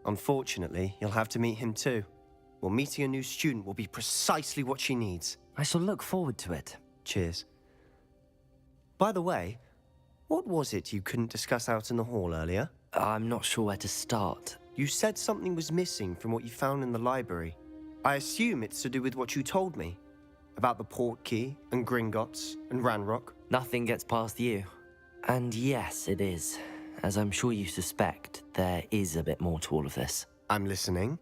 Unfortunately, you'll have to meet him too. Well, meeting a new student will be precisely what she needs. I shall look forward to it. Cheers. By the way, what was it you couldn't discuss out in the hall earlier? I'm not sure where to start. You said something was missing from what you found in the library. I assume it's to do with what you told me. About the Portkey, and Gringotts, and Ranrock. Nothing gets past you. And yes, it is. As I'm sure you suspect, there is a bit more to all of this. I'm listening.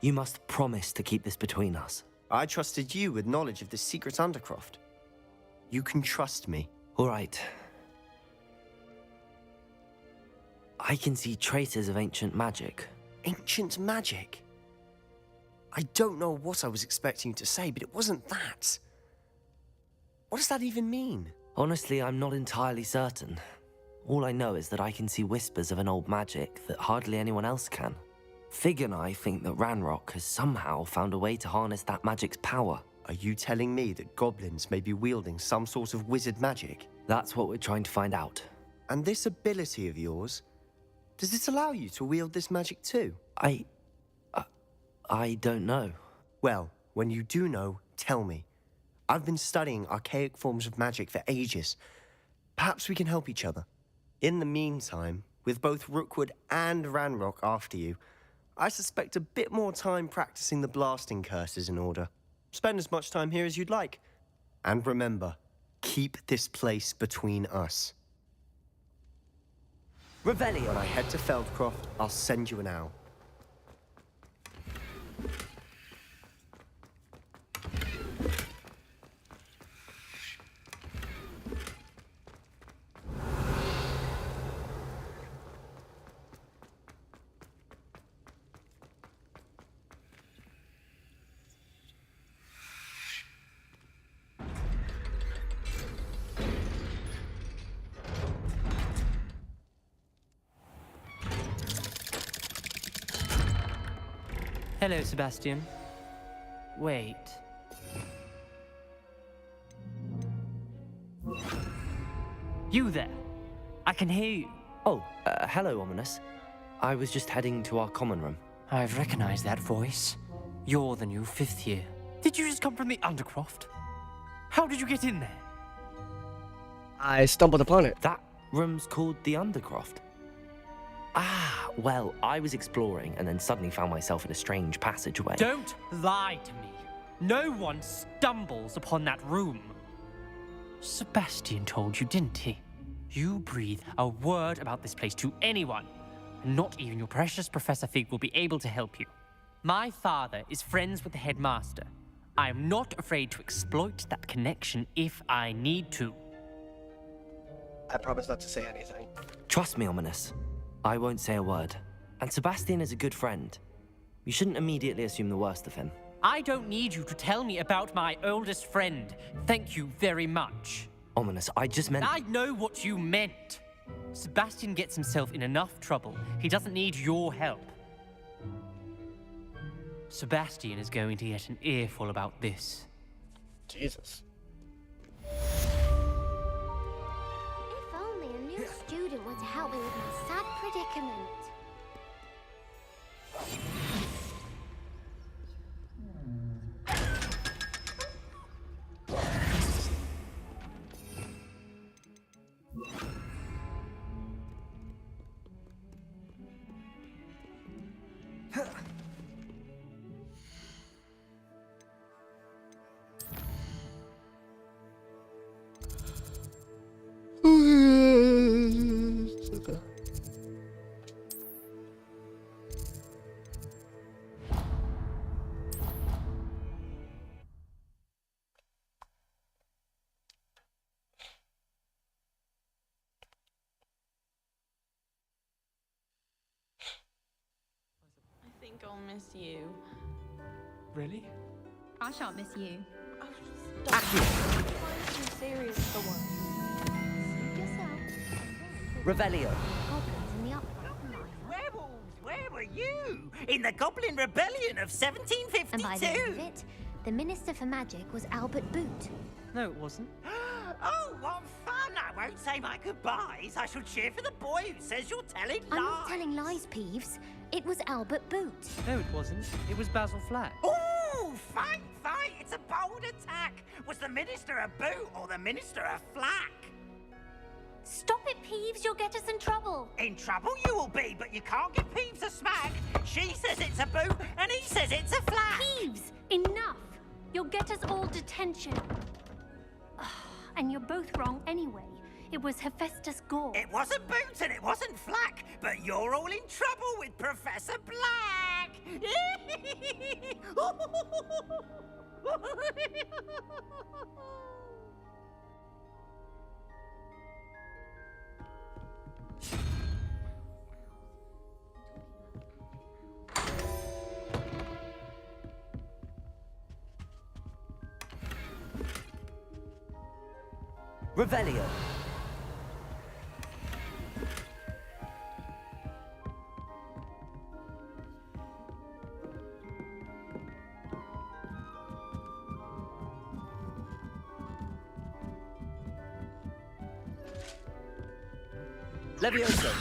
You must promise to keep this between us. I trusted you with knowledge of the secret Undercroft. You can trust me. All right. I can see traces of ancient magic. Ancient magic? I don't know what I was expecting you to say, but it wasn't that. What does that even mean? Honestly, I'm not entirely certain. All I know is that I can see whispers of an old magic that hardly anyone else can. Fig and I think that Ranrock has somehow found a way to harness that magic's power. Are you telling me that goblins may be wielding some sort of wizard magic? That's what we're trying to find out. And this ability of yours, does it allow you to wield this magic too? I don't know. Well, when you do know, tell me. I've been studying archaic forms of magic for ages. Perhaps we can help each other. In the meantime, with both Rookwood and Ranrock after you, I suspect a bit more time practicing the blasting curse is in order. Spend as much time here as you'd like. And remember, keep this place between us. Revelio! When I head to Feldcroft, I'll send you an owl. Hello, Sebastian. Wait. You there? I can hear you. Oh, hello, Ominous. I was just heading to our common room. I've recognized that voice. You're the new 5th year. Did you just come from the Undercroft? How did you get in there? I stumbled upon it. That room's called the Undercroft. Ah, well, I was exploring and then suddenly found myself in a strange passageway. Don't lie to me. No one stumbles upon that room. Sebastian told you, didn't he? You breathe a word about this place to anyone, and not even your precious Professor Fig will be able to help you. My father is friends with the headmaster. I am not afraid to exploit that connection if I need to. I promise not to say anything. Trust me, Ominous. I won't say a word. And Sebastian is a good friend. You shouldn't immediately assume the worst of him. I don't need you to tell me about my oldest friend. Thank you very much. Ominous, I just meant... I know what you meant. Sebastian gets himself in enough trouble. He doesn't need your help. Sebastian is going to get an earful about this. Jesus. If only a new student were to help me with my sad predicament. Okay. I think I'll miss you. Really? I shan't miss you. Stop. Find some serious for once. Suit yourself. Revelio. Goblins in the upright line. Werewolves, where were you? In the Goblin Rebellion of 1752? And by the end of it, the Minister for Magic was Albert Boot. No, it wasn't. Oh, what fun! I won't say my goodbyes. I shall cheer for the boy who says you're telling lies. I'm not telling lies, Peeves. It was Albert Boot. No, it wasn't. It was Basil Flack. Oh, fight, fight! It's a bold attack. Was the Minister a boot or the Minister a flack? Stop it, Peeves. You'll get us in trouble. In trouble you will be, but you can't give Peeves a smack. She says it's a boot, and he says it's a flack. Peeves, enough. You'll get us all detention. And you're both wrong anyway. It was Hephaestus Gore. It wasn't boot and it wasn't flack, but you're all in trouble with Professor Black. Revelio. Levioso.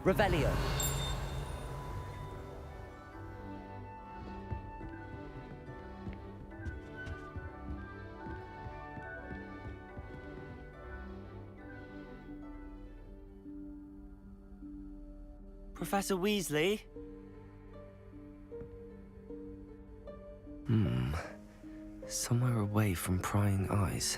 Revelio. Professor Weasley? Somewhere away from prying eyes.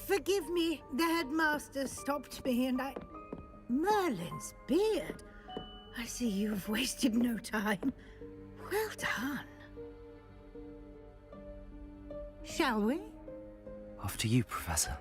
Forgive me, the headmaster stopped me and I... Merlin's beard. I see you've wasted no time. Well done. Shall we? After you, Professor.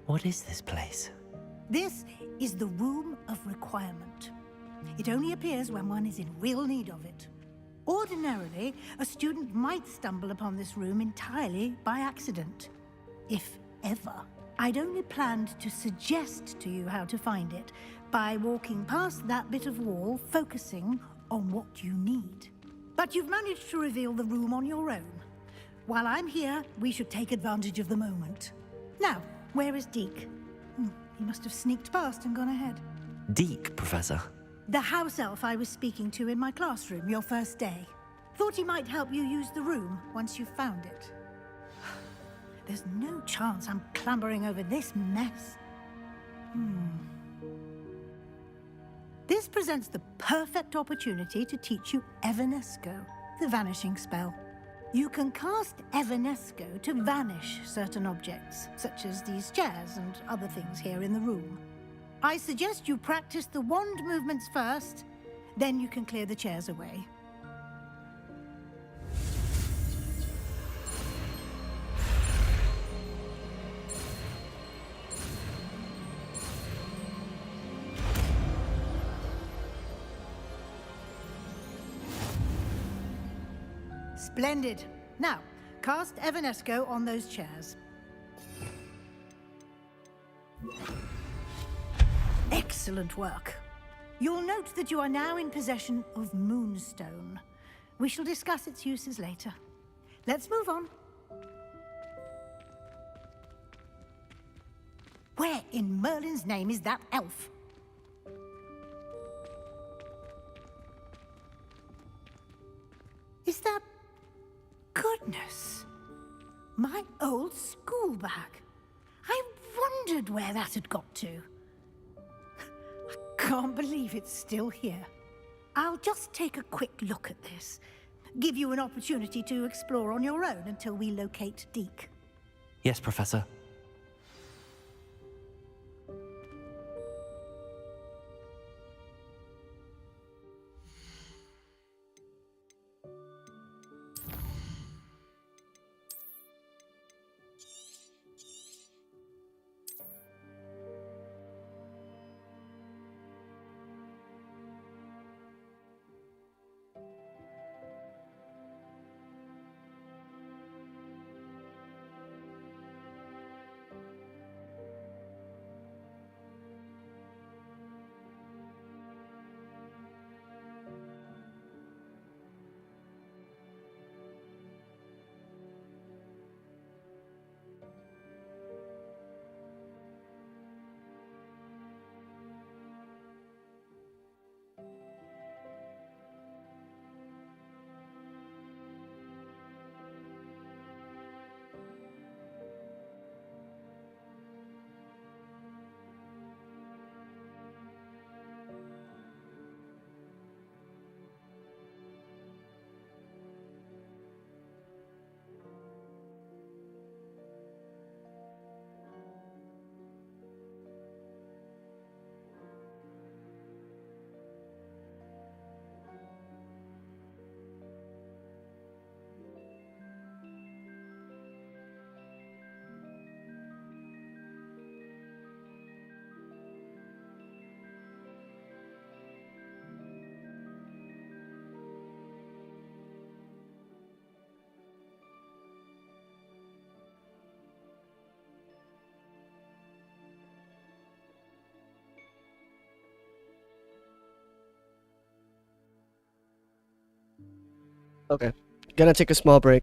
What is this place? This is the Room of Requirement. It only appears when one is in real need of it. Ordinarily, a student might stumble upon this room entirely by accident. If ever. I'd only planned to suggest to you how to find it by walking past that bit of wall, focusing on what you need. But you've managed to reveal the room on your own. While I'm here, we should take advantage of the moment. Now, where is Deke? He must have sneaked past and gone ahead. Deke, Professor. The house elf I was speaking to in my classroom your first day. Thought he might help you use the room once you found it. There's no chance I'm clambering over this mess. This presents the perfect opportunity to teach you Evanesco, the vanishing spell. You can cast Evanesco to vanish certain objects, such as these chairs and other things here in the room. I suggest you practice the wand movements first, then you can clear the chairs away. Splendid. Now, cast Evanesco on those chairs. Excellent work. You'll note that you are now in possession of Moonstone. We shall discuss its uses later. Let's move on. Where in Merlin's name is that elf? Is that... Goodness! My old school bag. I wondered where that had got to. I can't believe it's still here. I'll just take a quick look at this. Give you an opportunity to explore on your own until we locate Deke. Yes, Professor. Okay. Gonna take a small break.